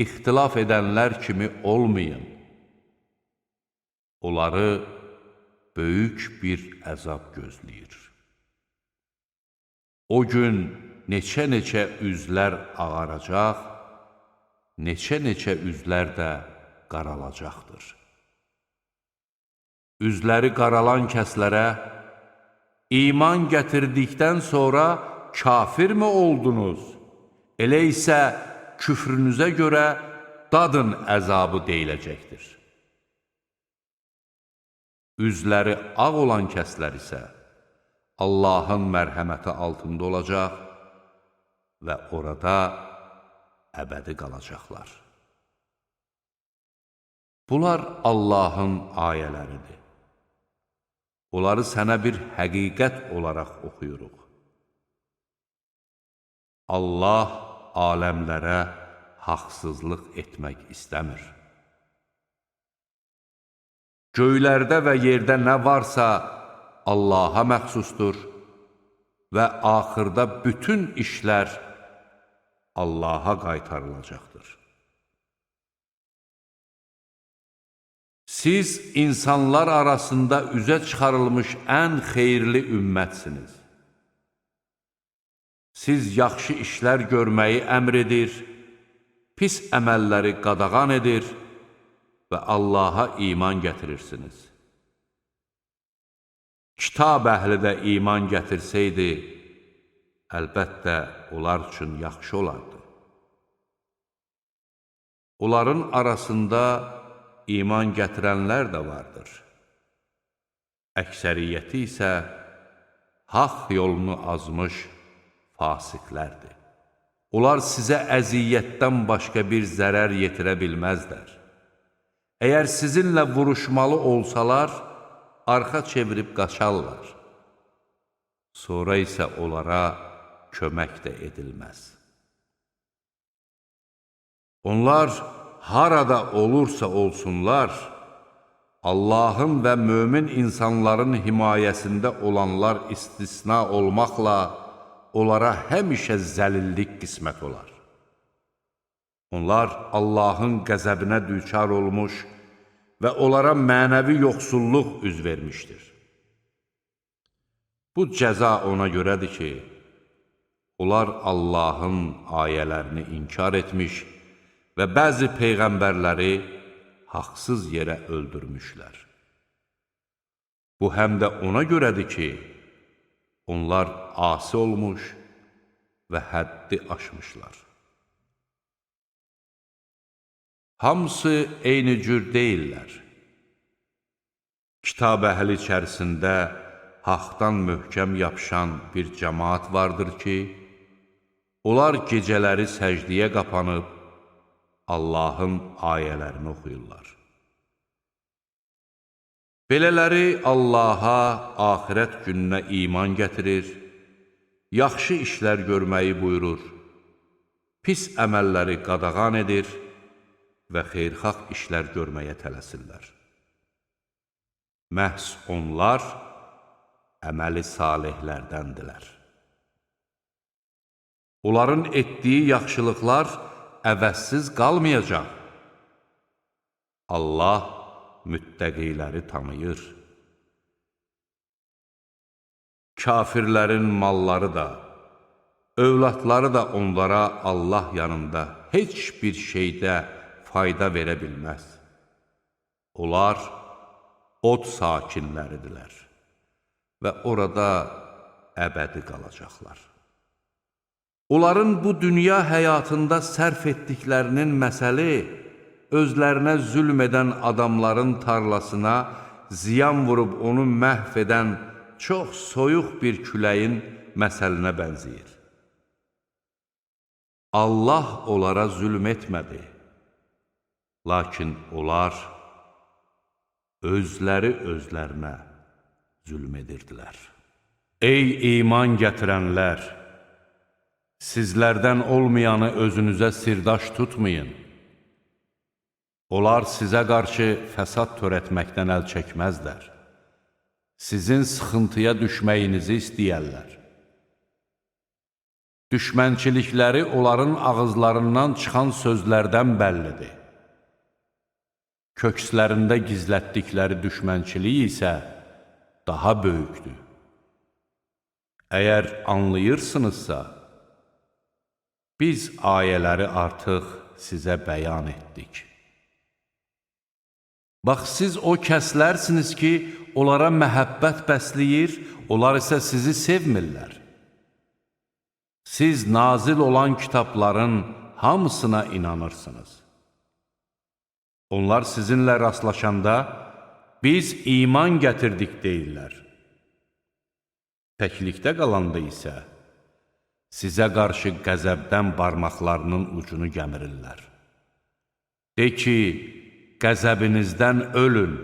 ixtilaf edənlər kimi olmayın. Onları böyük bir əzab gözləyir. O gün neçə-neçə üzlər ağaracaq, neçə-neçə üzlər də qaralacaqdır. Üzləri qaralan kəslərə, iman gətirdikdən sonra kafirmi oldunuz? Elə isə küfrünüzə görə dadın əzabı deyiləcəkdir. Üzləri ağ olan kəslər isə Allahın mərhəməti altında olacaq və orada əbədi qalacaqlar. Bunlar Allahın ayələridir. Onları sənə bir həqiqət olaraq oxuyuruq. Allah aləmlərə haqsızlıq etmək istəmir. Göylərdə və yerdə nə varsa Allaha məxsusdur və axırda bütün işlər Allaha qaytarılacaqdır. Siz insanlar arasında üzə çıxarılmış ən xeyirli ümmətsiniz. Siz yaxşı işlər görməyi əmr edir, pis əməlləri qadağan edir və Allaha iman gətirirsiniz. Kitab əhli də iman gətirsəydi, əlbəttə onlar üçün yaxşı olardı. Onların arasında iman gətirənlər də vardır. Əksəriyyəti isə haqq yolunu azmış fasiqlərdir. Onlar sizə əziyyətdən başqa bir zərər yetirə bilməzlər. Əgər sizinlə vuruşmalı olsalar, arxa çevirib qaçarlar. Sonra isə onlara kömək də edilməz. Onlar harada olursa olsunlar, Allahın və mömin insanların himayəsində olanlar istisna olmaqla onlara həmişə zəlillik qismət olar. Onlar Allahın qəzəbinə düçar olmuş və onlara mənəvi yoxsulluq üz vermişdir. Bu cəza ona görədir ki, onlar Allahın ayələrini inkar etmiş və bəzi peyğəmbərləri haqsız yerə öldürmüşlər. Bu həm də ona görədir ki, onlar asi olmuş və həddi aşmışlar. Hamısı eyni cür deyirlər. Kitab əhli içərisində haqdan möhkəm yapışan bir cəmaat vardır ki, onlar gecələri səcdiyə qapanıb Allahın ayələrini oxuyurlar. Belələri Allaha, axirət gününə iman gətirir, yaxşı işlər görməyi buyurur, pis əməlləri qadağan edir və xeyirxah işlər görməyə tələsirlər. Məhz onlar əməli salihlərdəndirlər. Onların etdiyi yaxşılıqlar əvəzsiz qalmayacaq. Allah müttəqiləri tanıyır. Kafirlərin malları da, övladları da onlara Allah yanında heç bir şeydə fayda verə bilməz. Onlar od sakinləridirlər və orada əbədi qalacaqlar. Onların bu dünya həyatında sərf etdiklərinin məsəli, özlərinə zülm edən adamların tarlasına ziyan vurub onu məhv edən çox soyuq bir küləyin məsəlinə bənzəyir. Allah onlara zülm etmədi, lakin onlar özləri özlərinə zülm edirdilər. Ey iman gətirənlər! Sizlərdən olmayanı özünüzə sirdaş tutmayın. Onlar sizə qarşı fəsad törətməkdən əl çəkməzlər. Sizin sıxıntıya düşməyinizi istəyərlər. Düşmənçilikləri onların ağızlarından çıxan sözlərdən bəllidir. Kökslərində gizlətdikləri düşmənçilik isə daha böyükdür. Əgər anlayırsınızsa, biz ayələri artıq sizə bəyan etdik. Bax, siz o kəslərsiniz ki, onlara məhəbbət bəsləyir, onlar isə sizi sevmirlər. Siz nazil olan kitabların hamısına inanırsınız. Onlar sizinlə rastlaşanda, biz iman gətirdik deyirlər. Təklikdə qalanda isə, sizə qarşı qəzəbdən barmaqlarının ucunu gəmirirlər. De ki, qəzəbinizdən ölün.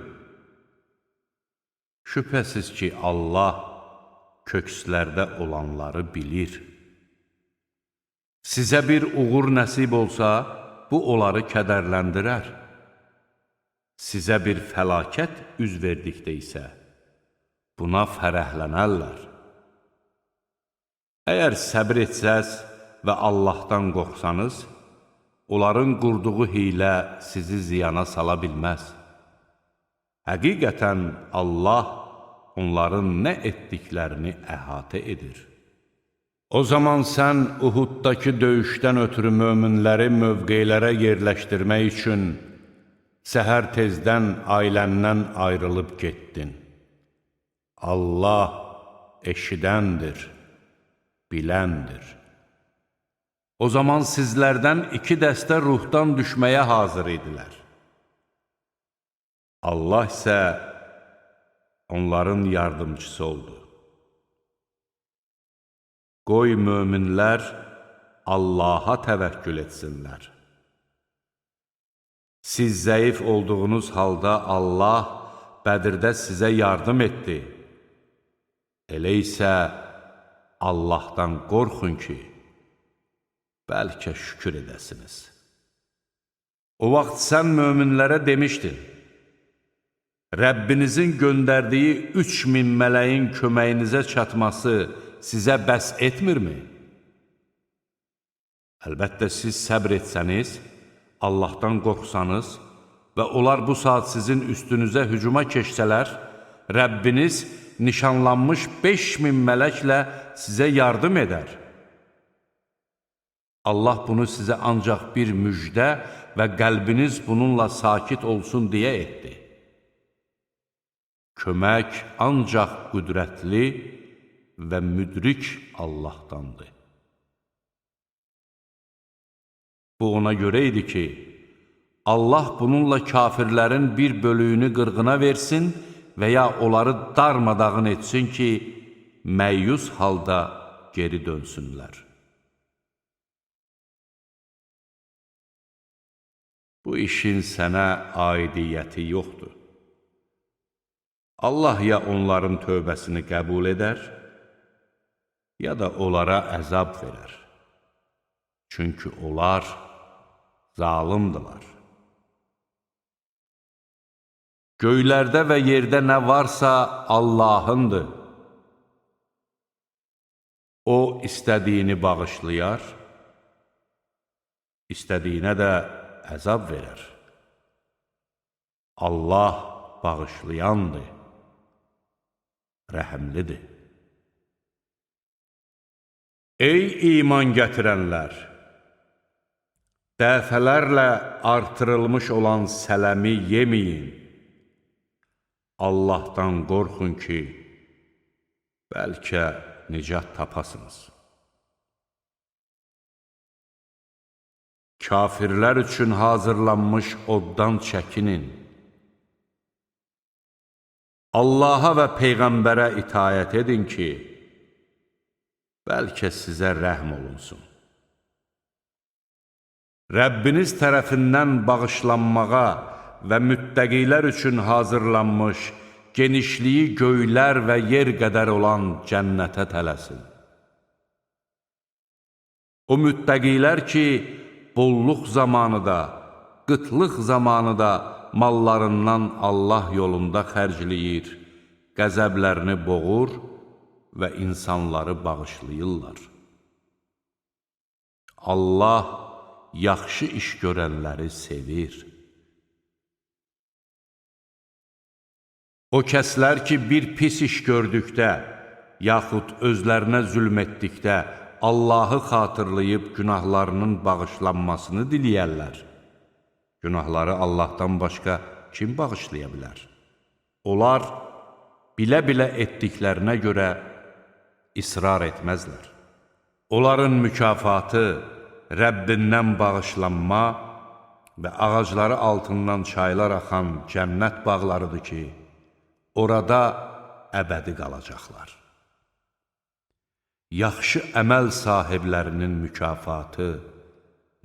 Şübhəsiz ki, Allah kökslərdə olanları bilir. Sizə bir uğur nəsib olsa, bu onları kədərləndirər. Sizə bir fəlakət üz verdikdə isə, buna fərəhlənərlər. Əgər səbir etsəz və Allahdan qorxsanız, onların qurduğu hiylə sizi ziyana sala bilməz. Həqiqətən Allah onların nə etdiklərini əhatə edir. O zaman sən Uhuddakı döyüşdən ötürü möminləri mövqelərə yerləşdirmək üçün səhər tezdən ailəndən ayrılıb getdin. Allah eşidəndir, biləndir. O zaman sizlərdən 2 dəstə ruhdan düşməyə hazır idilər. Allah isə onların yardımcısı oldu. Qoy möminlər Allaha təvəkkül etsinlər. Siz zəif olduğunuz halda Allah Bədirdə sizə yardım etdi. Elə isə Allahdan qorxun ki, bəlkə şükür edəsiniz. O vaxt sən möminlərə demişdin, Rəbbinizin göndərdiyi 3000 mələyin köməyinizə çatması sizə bəs etmirmi? Əlbəttə, siz səbr etsəniz, Allahdan qorxsanız və onlar bu saat sizin üstünüzə hücuma keçsələr, Rəbbiniz nişanlanmış 5000 mələklə sizə yardım edər. Allah bunu sizə ancaq bir müjdə və qəlbiniz bununla sakit olsun deyə etdi. Kömək ancaq qüdrətli və müdrik Allahdandır. Bu ona görə idi ki, Allah bununla kafirlərin bir bölüyünü qırğına versin və ya onları darmadağın etsin ki, məyyus halda geri dönsünlər. Bu işin sənə aidiyyəti yoxdur. Allah ya onların tövbəsini qəbul edər, ya da onlara əzab verər. Çünki onlar zalimdilər. Göylərdə və yerdə nə varsa Allahındır. O, istədiyini bağışlayar, istədiyinə də əzab verər. Allah bağışlayandır, rəhəmlidir. Ey iman gətirənlər! Dəfələrlə artırılmış olan sələmi yeməyin. Allahdan qorxun ki, bəlkə nicat tapasınız. Kafirlər üçün hazırlanmış oddan çəkinin. Allaha və Peyğəmbərə itayət edin ki, bəlkə sizə rəhm olunsun. Rəbbiniz tərəfindən bağışlanmağa və müttəqilər üçün hazırlanmış genişliyi göylər və yer qədər olan cənnətə tələsin. O müttəqilər ki, bolluq zamanı da, qıtlıq zamanı da mallarından Allah yolunda xərcləyir, qəzəblərini boğur və insanları bağışlayırlar. Allah yaxşı iş görənləri sevir. O kəslər ki, bir pis iş gördükdə, yaxud özlərinə zülm etdikdə, Allahı xatırlayıb günahlarının bağışlanmasını diləyərlər. Günahları Allahdan başqa kim bağışlaya bilər? Onlar bilə-bilə etdiklərinə görə israr etməzlər. Onların mükafatı Rəbbindən bağışlanma və ağacları altından çaylar axan cənnət bağlarıdır ki, orada əbədi qalacaqlar. Yaxşı əməl sahiblərinin mükafatı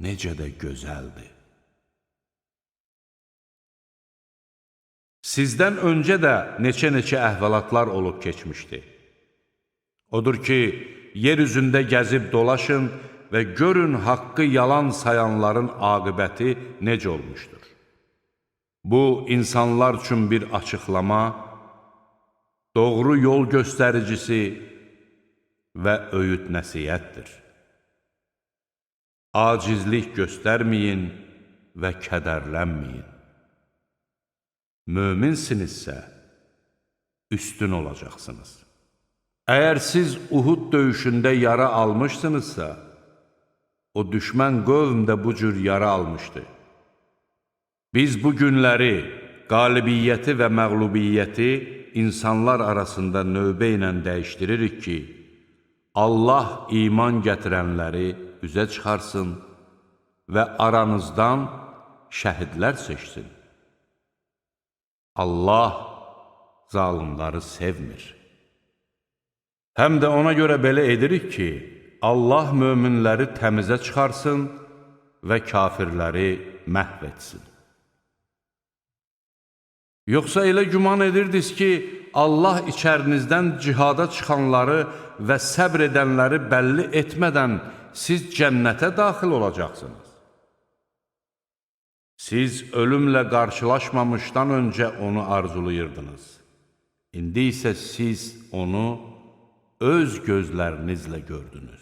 necə də gözəldir. Sizdən öncə də neçə-neçə əhvalatlar olub keçmişdi. Odur ki, yer üzündə gəzib dolaşın və görün haqqı yalan sayanların aqibəti necə olmuşdur. Bu, insanlar üçün bir açıqlama, doğru yol göstəricisi və öyüd nəsihətdir. Acizlik göstərməyin və kədərlənməyin. Möminsinizsə, üstün olacaqsınız. Əgər siz Uhud döyüşündə yara almışsınızsa, o düşmən qövm də bu cür yara almışdı. Biz bu günləri, qalibiyyəti və məğlubiyyəti insanlar arasında növbə ilə dəyişdiririk ki, Allah iman gətirənləri üzə çıxarsın və aranızdan şəhidlər seçsin. Allah zalimları sevmir. Həm də ona görə belə edirik ki, Allah möminləri təmizə çıxarsın və kafirləri məhv etsin. Yoxsa elə güman edirdiniz ki, Allah içərinizdən cihada çıxanları və səbr edənləri bəlli etmədən siz cənnətə daxil olacaqsınız. Siz ölümlə qarşılaşmamışdan öncə onu arzulayırdınız. İndi isə siz onu öz gözlərinizlə gördünüz.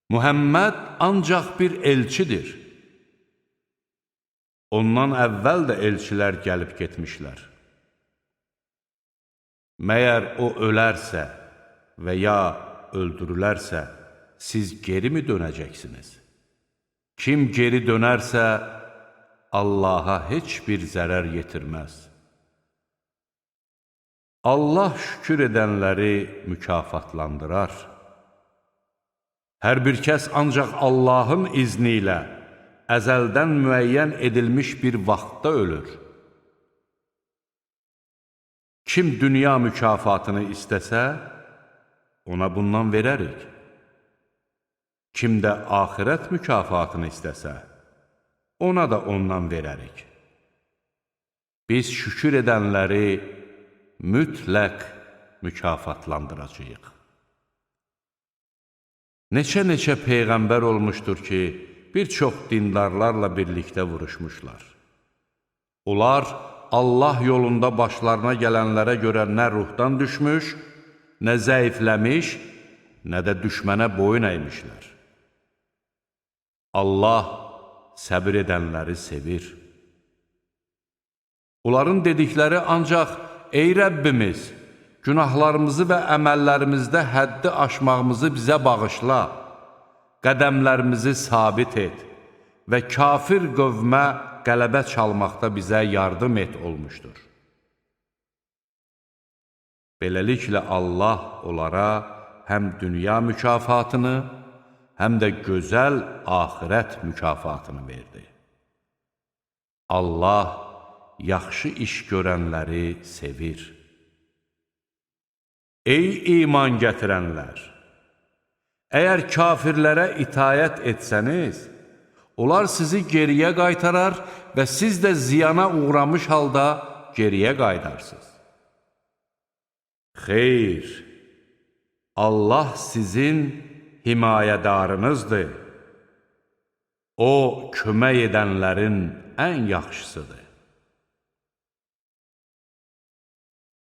Muhammed ancaq bir elçidir. Ondan əvvəl də elçilər gəlib getmişlər. Məyər o ölərsə və ya öldürülərsə, siz geri mi dönəcəksiniz? Kim geri dönərsə, Allaha heç bir zərər yetirməz. Allah şükür edənləri mükafatlandırar. Hər bir kəs ancaq Allahın izni ilə əzəldən müəyyən edilmiş bir vaxtda ölür. Kim dünya mükafatını istəsə, ona bundan verərik. Kim də axirət mükafatını istəsə, ona da ondan verərik. Biz şükür edənləri mütləq mükafatlandıracağıq. Neçə-neçə peyğəmbər olmuşdur ki, bir çox dindarlarla birlikdə vuruşmuşlar. Onlar Allah yolunda başlarına gələnlərə görə nə ruhdan düşmüş, nə zəifləmiş, nə də düşmənə boyun əymişlər. Allah səbir edənləri sevir. Onların dedikləri ancaq, ey Rəbbimiz, günahlarımızı və əməllərimizdə həddi aşmağımızı bizə bağışla, qədəmlərimizi sabit et və kafir qövmə qələbə çalmaqda bizə yardım et olmuşdur. Beləliklə Allah onlara həm dünya mükafatını, həm də gözəl axirət mükafatını verdi. Allah yaxşı iş görənləri sevir. Ey iman gətirənlər! Əgər kafirlərə itayət etsəniz, onlar sizi geriyə qaytarar və siz də ziyana uğramış halda geriyə qaydarsınız. Xeyr, Allah sizin himayədarınızdır. O, kömək edənlərin ən yaxşısıdır.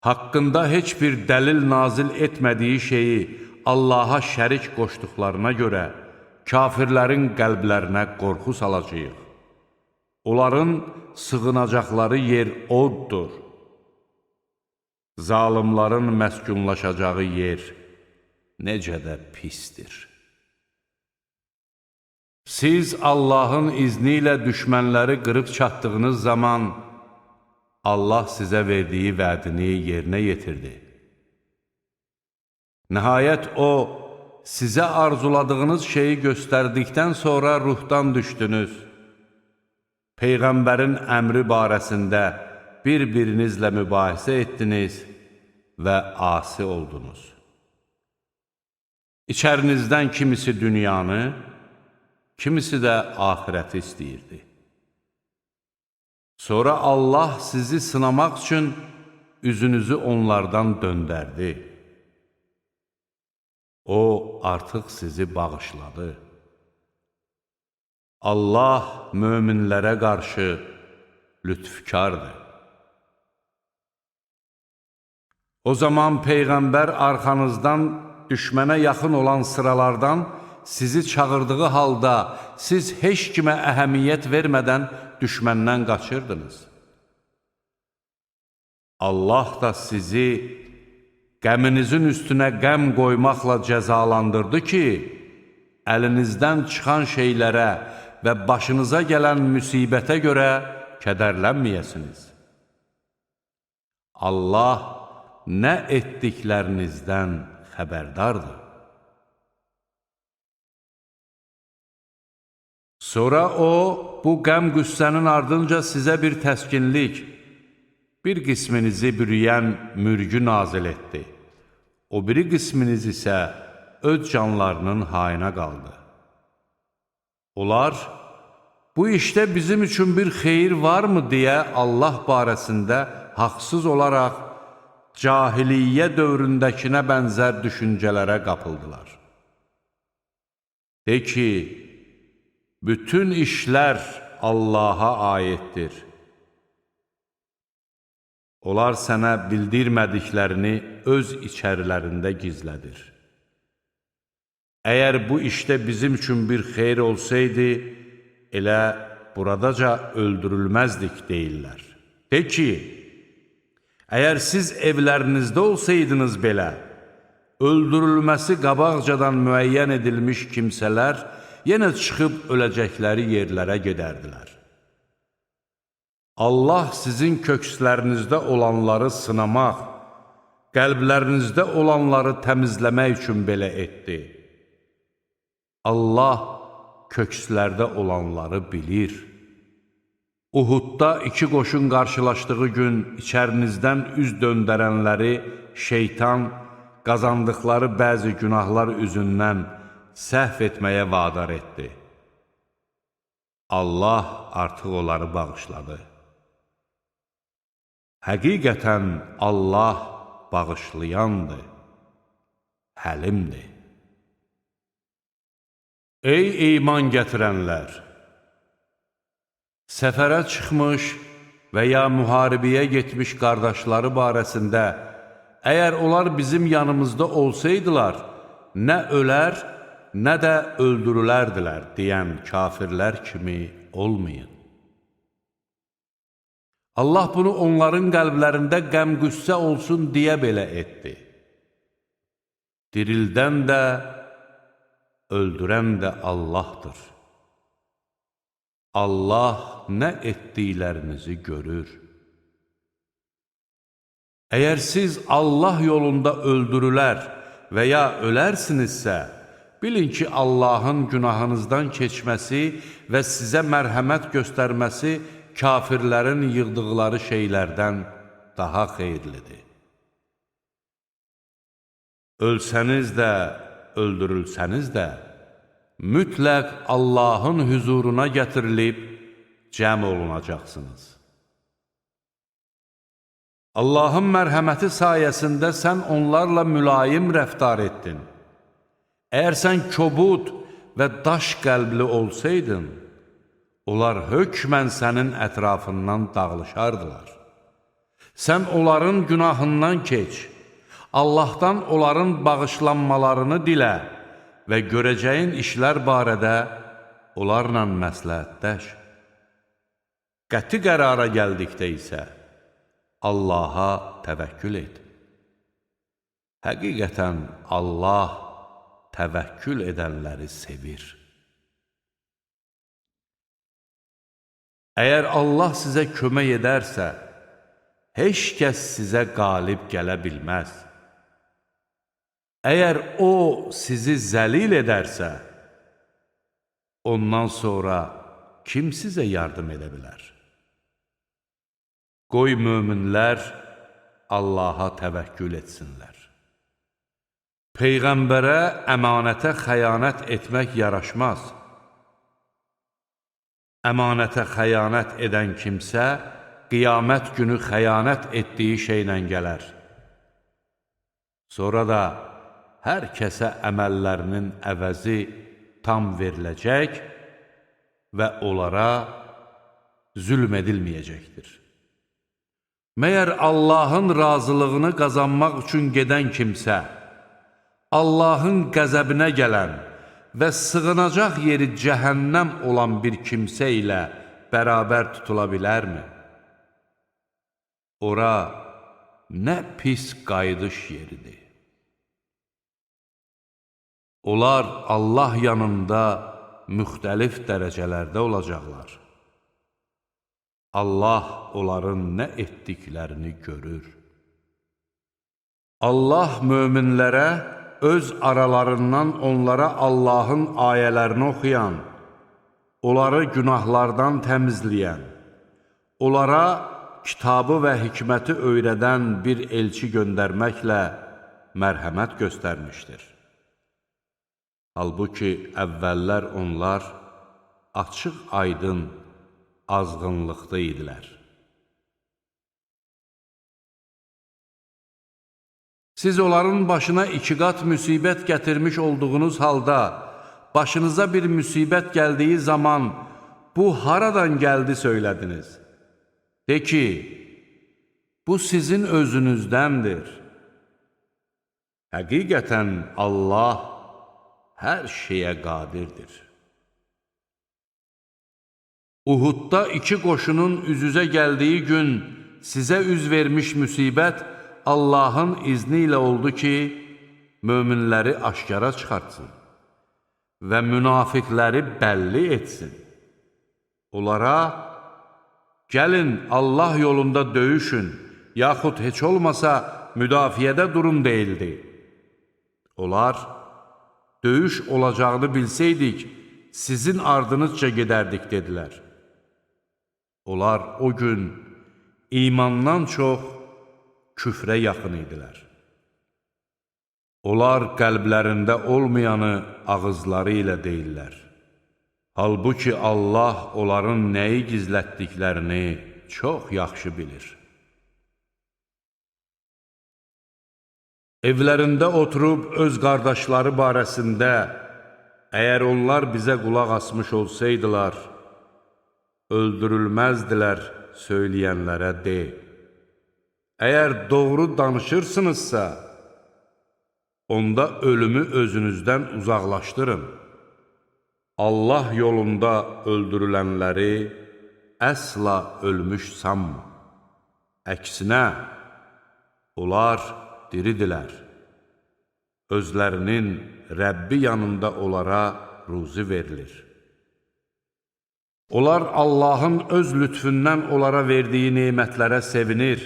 Haqqında heç bir dəlil nazil etmədiyi şeyi Allaha şərik qoşduqlarına görə kafirlərin qəlblərinə qorxu salacağıq. Onların sığınacaqları yer oddur. Zalimların məskunlaşacağı yer necə də pisdir. Siz Allahın izni ilə düşmənləri qırıb çatdığınız zaman Allah sizə verdiyi vədini yerinə yetirdi. Nəhayət O, sizə arzuladığınız şeyi göstərdikdən sonra ruhdan düşdünüz. Peyğəmbərin əmri barəsində bir-birinizlə mübahisə etdiniz və asi oldunuz. İçərinizdən kimisi dünyanı, kimisi də axirəti istəyirdi. Sonra Allah sizi sınamaq üçün üzünüzü onlardan döndərdi. O, artıq sizi bağışladı. Allah möminlərə qarşı lütfkardır. O zaman Peyğəmbər arxanızdan düşmənə yaxın olan sıralardan sizi çağırdığı halda siz heç kimə əhəmiyyət vermədən düşməndən qaçırdınız. Allah da sizi qəminizin üstünə qəm qoymaqla cəzalandırdı ki, əlinizdən çıxan şeylərə və başınıza gələn müsibətə görə kədərlənməyəsiniz. Allah nə etdiklərinizdən xəbərdardır. Sonra O, bu qəm-qüssənin ardınca sizə bir təskinlik, bir qisminizi bürüyən mürgü nazil etdi. O biri qisminiz isə öz canlarının hayına qaldı. Onlar, bu işdə bizim üçün bir xeyir varmı deyə Allah barəsində haqsız olaraq cahiliyyə dövründəkinə bənzər düşüncələrə qapıldılar. De ki, bütün işlər Allaha aiddir. Onlar sənə bildirmədiklərini öz içərilərində gizlədir. Əgər bu işdə bizim üçün bir xeyir olsaydı, elə buradaca öldürülməzdik deyirlər. De ki, Əgər siz evlərinizdə olsaydınız belə, öldürülməsi qabaqcadan müəyyən edilmiş kimsələr yenə çıxıb öləcəkləri yerlərə gedərdilər. Allah sizin kökslərinizdə olanları sınamaq, qəlblərinizdə olanları təmizləmək üçün belə etdi. Allah kökslərdə olanları bilir. Uhudda iki qoşun qarşılaşdığı gün içərinizdən üz döndərənləri şeytan qazandıqları bəzi günahlar üzündən səhv etməyə vadar etdi. Allah artıq onları bağışladı. Həqiqətən Allah bağışlayandır, həlimdir. Ey iman gətirənlər! Səfərə çıxmış və ya müharibəyə getmiş qardaşları barəsində, əgər onlar bizim yanımızda olsaydılar, nə ölər, nə də öldürülərdilər deyən kafirlər kimi olmayın. Allah bunu onların qəlblərində qəm-qüssə olsun deyə belə etdi. Dirildən də, öldürən də Allahdır. Allah nə etdiklərinizi görür. Əgər siz Allah yolunda öldürülər və ya ölərsinizsə, bilin ki, Allahın günahınızdan keçməsi və sizə mərhəmət göstərməsi kafirlərin yığdıqları şeylərdən daha xeyirlidir. Ölsəniz də, öldürülsəniz də, mütləq Allahın hüzuruna gətirilib cəm olunacaqsınız. Allahın mərhəməti sayəsində sən onlarla mülayim rəftar etdin. Əgər sən kobud və daş qəlbli olsaydın, onlar hökmən sənin ətrafından dağılışardılar. Sən onların günahından keç, Allahdan onların bağışlanmalarını dilə və görəcəyin işlər barədə onlarla məsləhətləş. Qəti qərara gəldikdə isə Allaha təvəkkül et. Həqiqətən Allah təvəkkül edənləri sevir. Əgər Allah sizə kömək edərsə, heç kəs sizə qalib gələ bilməz. Əgər O sizi zəlil edərsə, ondan sonra kim sizə yardım edə bilər? Qoy möminlər Allaha təvəkkül etsinlər. Peyğəmbərə əmanətə xəyanət etmək yaraşmaz. Əmanətə xəyanət edən kimsə, qiyamət günü xəyanət etdiyi şeylə gələr. Sonra da hər kəsə əməllərinin əvəzi tam veriləcək və onlara zülm edilməyəcəkdir. Məyər Allahın razılığını qazanmaq üçün gedən kimsə, Allahın qəzəbinə gələn və sığınacaq yeri cəhənnəm olan bir kimsə ilə bərabər tutula bilərmi? Ora nə pis qayıdış yeridir. Onlar Allah yanında müxtəlif dərəcələrdə olacaqlar. Allah onların nə etdiklərini görür. Allah möminlərə öz aralarından onlara Allahın ayələrini oxuyan, onları günahlardan təmizləyən, onlara kitabı və hikməti öyrədən bir elçi göndərməklə mərhəmət göstərmişdir. Halbuki əvvəllər onlar açıq aydın azğınlıqda idilər. Siz onların başına 2 qat müsibət gətirmiş olduğunuz halda, başınıza bir müsibət gəldiyi zaman, bu haradan gəldi söylədiniz. De ki, bu sizin özünüzdəndir. Həqiqətən Allah hər şeyə qadirdir. Uhudda 2 qoşunun üz-üzə gəldiyi gün sizə üz vermiş müsibət Allahın izni ilə oldu ki, möminləri aşkara çıxartsın və münafiqləri bəlli etsin. Onlara, gəlin Allah yolunda döyüşün, yaxud heç olmasa müdafiədə durun deyildi. Onlar, döyüş olacağını bilsəydik, sizin ardınızca gedərdik, dedilər. Onlar o gün imandan çox küfrə yaxın idilər. Onlar qəlblərində olmayanı ağızları ilə deyirlər. Halbuki Allah onların nəyi gizlətdiklərini çox yaxşı bilir. Evlərində oturub öz qardaşları barəsində, əgər onlar bizə qulaq asmış olsaydılar, öldürülməzdilər söyləyənlərə de. Əgər doğru danışırsınızsa, onda ölümü özünüzdən uzaqlaşdırın. Allah yolunda öldürülənləri əsla ölmüş sanma. Əksinə, onlar diridilər. Özlərinin Rəbbi yanında onlara ruzi verilir. Onlar Allahın öz lütfündən onlara verdiyi nemətlərə sevinir.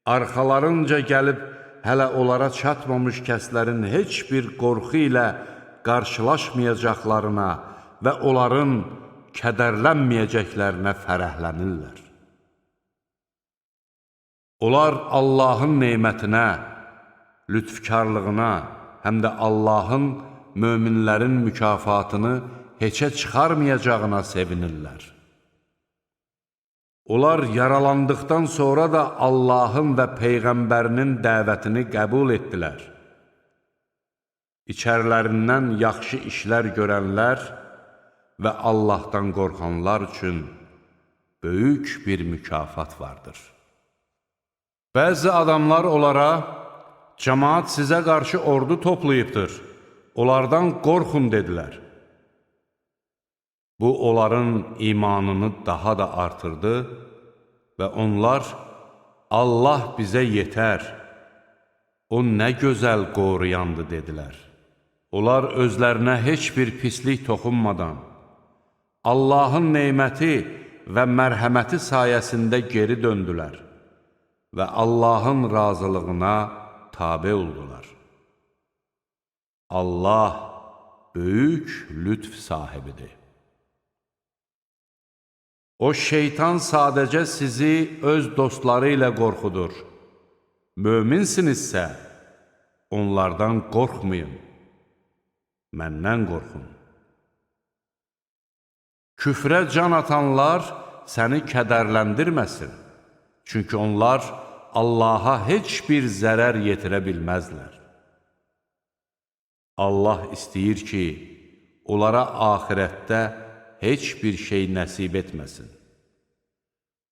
Arxalarınca gəlib hələ onlara çatmamış kəslərin heç bir qorxu ilə qarşılaşmayacaqlarına və onların kədərlənməyəcəklərinə fərəhlənirlər. Onlar Allahın nemətinə, lütfkarlığına, həm də Allahın möminlərin mükafatını heçə çıxarmayacağına sevinirlər. Onlar yaralandıqdan sonra da Allahın və Peyğəmbərinin dəvətini qəbul etdilər. İçərilərindən yaxşı işlər görənlər və Allahdan qorxanlar üçün böyük bir mükafat vardır. Bəzi adamlar onlara, cəmaat sizə qarşı ordu toplayıbdır, onlardan qorxun dedilər. Bu, onların imanını daha da artırdı və onlar, Allah bizə yetər, o nə gözəl qoruyandı, dedilər. Onlar özlərinə heç bir pislik toxunmadan, Allahın neyməti və mərhəməti sayəsində geri döndülər və Allahın razılığına tabe oldular. Allah böyük lütf sahibidir. O şeytan sadəcə sizi öz dostları ilə qorxudur. Möminsinizsə, onlardan qorxmayın, məndən qorxun. Küfrə can atanlar səni kədərləndirməsin, çünki onlar Allaha heç bir zərər yetirə bilməzlər. Allah istəyir ki, onlara axirətdə heç bir şey nəsib etməsin.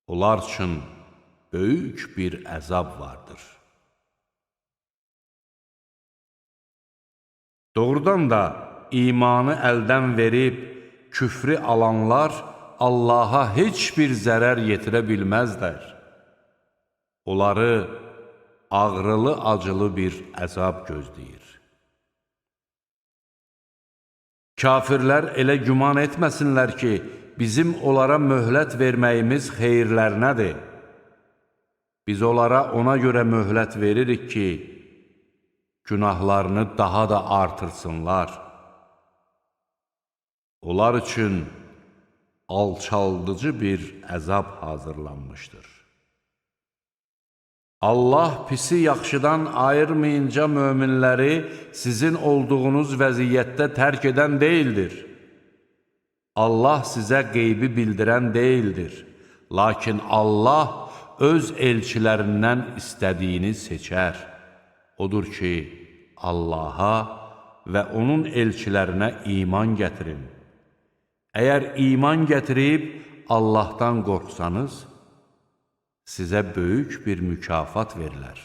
Onlar üçün böyük bir əzab vardır. Doğrudan da imanı əldən verib, küfrü alanlar Allaha heç bir zərər yetirə bilməzlər. Onları ağrılı-acılı bir əzab gözləyir. Kafirlər elə güman etməsinlər ki, bizim onlara möhlət verməyimiz xeyirlərinədir. Biz onlara ona görə möhlət veririk ki, günahlarını daha da artırsınlar. Onlar üçün alçaldıcı bir əzab hazırlanmışdır. Allah pisi yaxşıdan ayırmayınca möminləri sizin olduğunuz vəziyyətdə tərk edən deyildir. Allah sizə qeybi bildirən deyildir. Lakin Allah öz elçilərindən istədiyini seçər. Odur ki, Allaha və onun elçilərinə iman gətirin. Əgər iman gətirib Allahdan qorxsanız, sizə böyük bir mükafat verilər.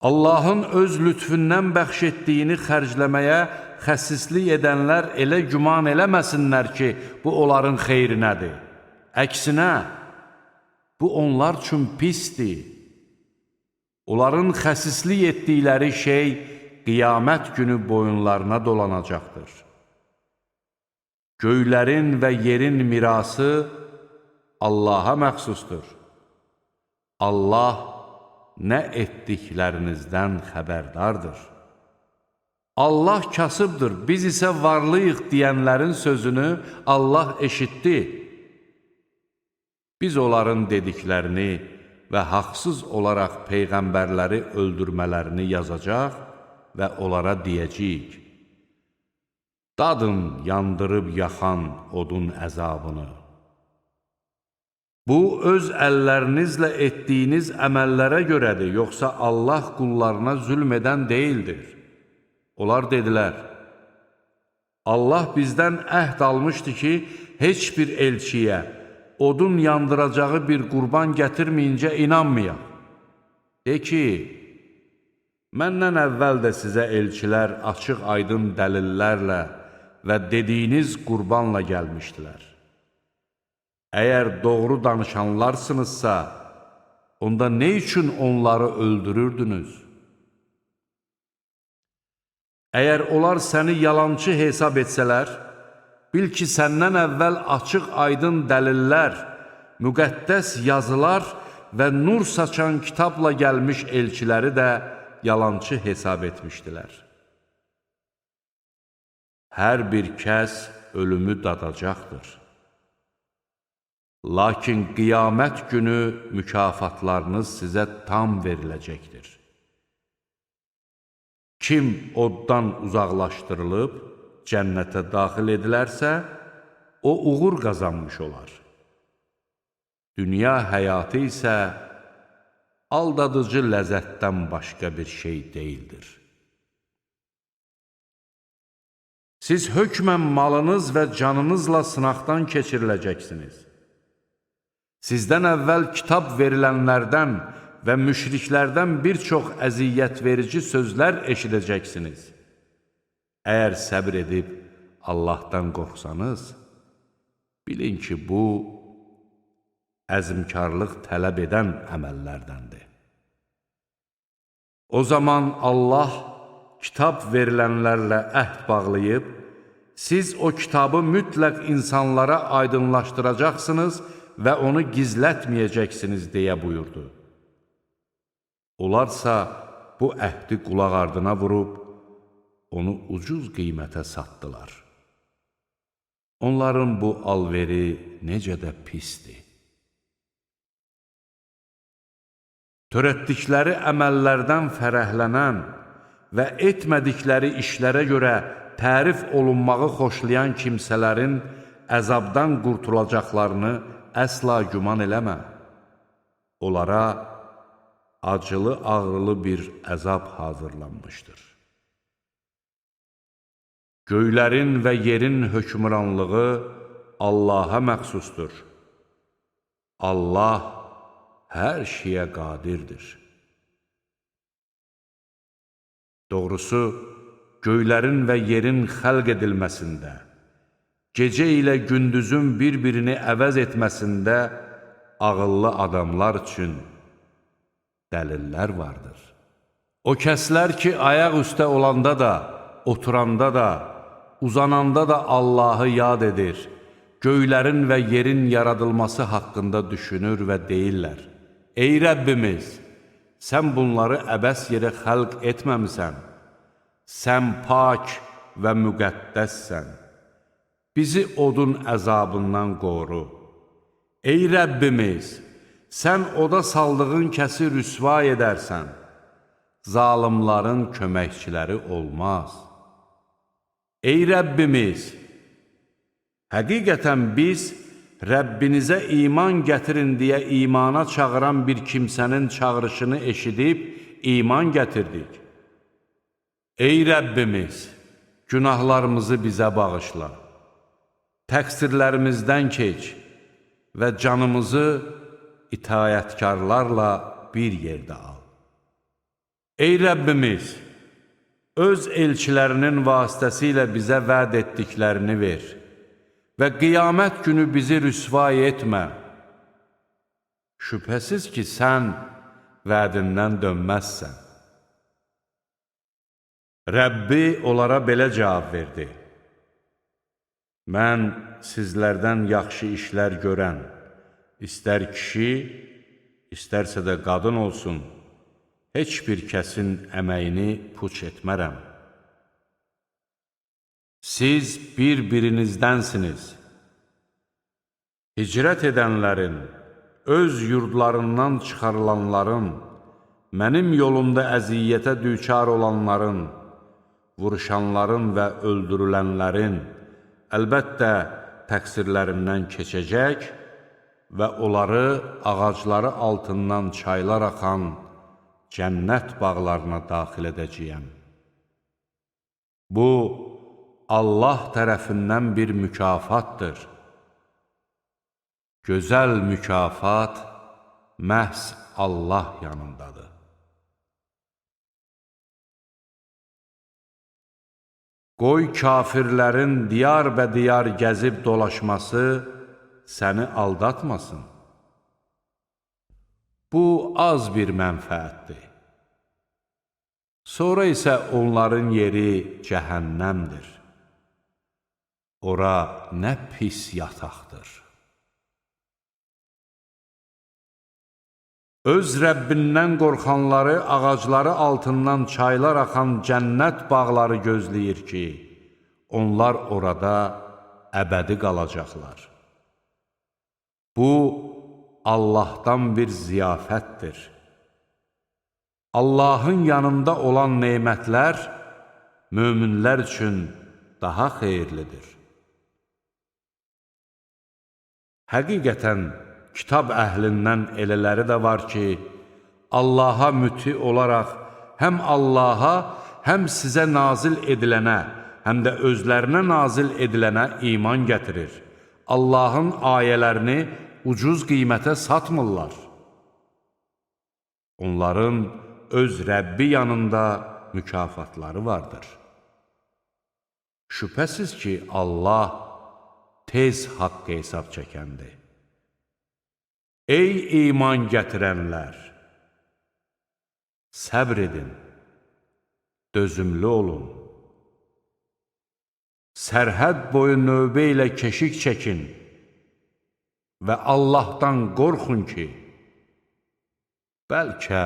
Allahın öz lütfündən bəxş etdiyini xərcləməyə xəsislik edənlər elə güman eləməsinlər ki, bu onların xeyrinədir. Əksinə, bu onlar üçün pisdir. Onların xəsislik etdikləri şey qiyamət günü boyunlarına dolanacaqdır. Göylərin və yerin mirası Allaha məxsusdur. Allah nə etdiklərinizdən xəbərdardır. Allah kasıbdır, biz isə varlıyıq deyənlərin sözünü Allah eşitdi. Biz onların dediklərini və haqsız olaraq peyğəmbərləri öldürmələrini yazacaq və onlara deyəcəyik: dadın yandırıb yaxan odun əzabını. Bu, öz əllərinizlə etdiyiniz əməllərə görədir, yoxsa Allah qullarına zülm edən deyildir. Onlar dedilər: Allah bizdən əhd almışdı ki, heç bir elçiyə odun yandıracağı bir qurban gətirməyincə inanmayaq. De ki, məndən əvvəl də sizə elçilər açıq aydın dəlillərlə və dediyiniz qurbanla gəlmişdilər. Əgər doğru danışanlarsınızsa, onda nə üçün onları öldürürdünüz? Əgər onlar səni yalançı hesab etsələr, bil ki, səndən əvvəl açıq aydın dəlillər, müqəddəs yazılar və nur saçan kitabla gəlmiş elçiləri də yalançı hesab etmişdilər. Hər bir kəs ölümü dadacaqdır. Lakin qiyamət günü mükafatlarınız sizə tam veriləcəkdir. Kim oddan uzaqlaşdırılıb, cənnətə daxil edilərsə, o uğur qazanmış olar. Dünya həyatı isə aldadıcı ləzzətdən başqa bir şey deyildir. Siz hökmən malınız və canınızla sınaqdan keçiriləcəksiniz. Sizdən əvvəl kitab verilənlərdən və müşriklərdən bir çox əziyyət verici sözlər eşidəcəksiniz. Əgər səbr edib Allahdan qorxsanız, bilin ki, bu əzmkarlıq tələb edən əməllərdəndir. O zaman Allah kitab verilənlərlə əhd bağlayıb, siz o kitabı mütləq insanlara aydınlaşdıracaqsınız və onu gizlətməyəcəksiniz deyə buyurdu. Onlarsa bu əhdi qulaq ardına vurub, onu ucuz qiymətə satdılar. Onların bu alveri necə də pisdir. Törətdikləri əməllərdən fərəhlənən və etmədikləri işlərə görə tərif olunmağı xoşlayan kimsələrin əzabdan qurtulacaqlarını əsla güman eləmə. Onlara acılı-ağrılı bir əzab hazırlanmışdır. Göylərin və yerin hökmranlığı Allaha məxsusdur. Allah hər şeyə qadirdir. Doğrusu, göylərin və yerin xəlq edilməsində, gecə ilə gündüzün bir-birini əvəz etməsində ağıllı adamlar üçün dəlillər vardır. O kəslər ki, ayaq üstə olanda da, oturanda da, uzananda da Allahı yad edir, göylərin və yerin yaradılması haqqında düşünür və deyirlər: Ey Rəbbimiz, sən bunları əbəs yerə xəlq etməmisən, sən pak və müqəddəssən, bizi odun əzabından qoru. Ey Rəbbimiz, sən oda saldığın kəsi rüsva edərsən, zalimların köməkçiləri olmaz. Ey Rəbbimiz, həqiqətən biz Rəbbinizə iman gətirin deyə imana çağıran bir kimsənin çağırışını eşidib iman gətirdik. Ey Rəbbimiz, günahlarımızı bizə bağışla, təqsirlərimizdən keç və canımızı itayətkarlarla bir yerdə al. Ey Rəbbimiz, öz elçilərinin vasitəsilə bizə vəd etdiklərini ver. və qiyamət günü bizi rüsvay etmə. Şübhəsiz ki, sən vədindən dönməzsən. Rəbbi onlara belə cavab verdi: Mən sizlərdən yaxşı işlər görən, istər kişi, istərsə də qadın olsun, heç bir kəsin əməyini puç etmərəm. Siz bir-birinizdənsiniz. Hicrət edənlərin, öz yurdlarından çıxarılanların, mənim yolumda əziyyətə düçar olanların, vuruşanların və öldürülənlərin, əlbəttə təqsirlərindən keçəcək və onları ağacları altından çaylar axan cənnət bağlarına daxil edəcəyəm. Bu, Allah tərəfindən bir mükafatdır. Gözəl mükafat məhz Allah yanındadır. Qoy kafirlərin diyar gəzib dolaşması səni aldatmasın. Bu, az bir mənfəətdir. Sonra isə onların yeri cəhənnəmdir. Ora nə pis yataqdır. Öz Rəbbindən qorxanları ağacları altından çaylar axan cənnət bağları gözləyir ki, onlar orada əbədi qalacaqlar. Bu, Allahdan bir ziyafətdir. Allahın yanında olan nemətlər möminlər üçün daha xeyirlidir. Həqiqətən, kitab əhlindən elələri də var ki, Allaha müti olaraq həm Allaha, həm sizə nazil edilənə, həm də özlərinə nazil edilənə iman gətirir. Allahın ayələrini ucuz qiymətə satmırlar. Onların öz Rəbbi yanında mükafatları vardır. Şübhəsiz ki, Allah tez haqq hesab çəkəndir. Ey iman gətirənlər! Səbr edin, dözümlü olun. Sərhəd boyu növbə ilə keşik çəkin və Allahdan qorxun ki, bəlkə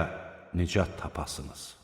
nicat tapasınız.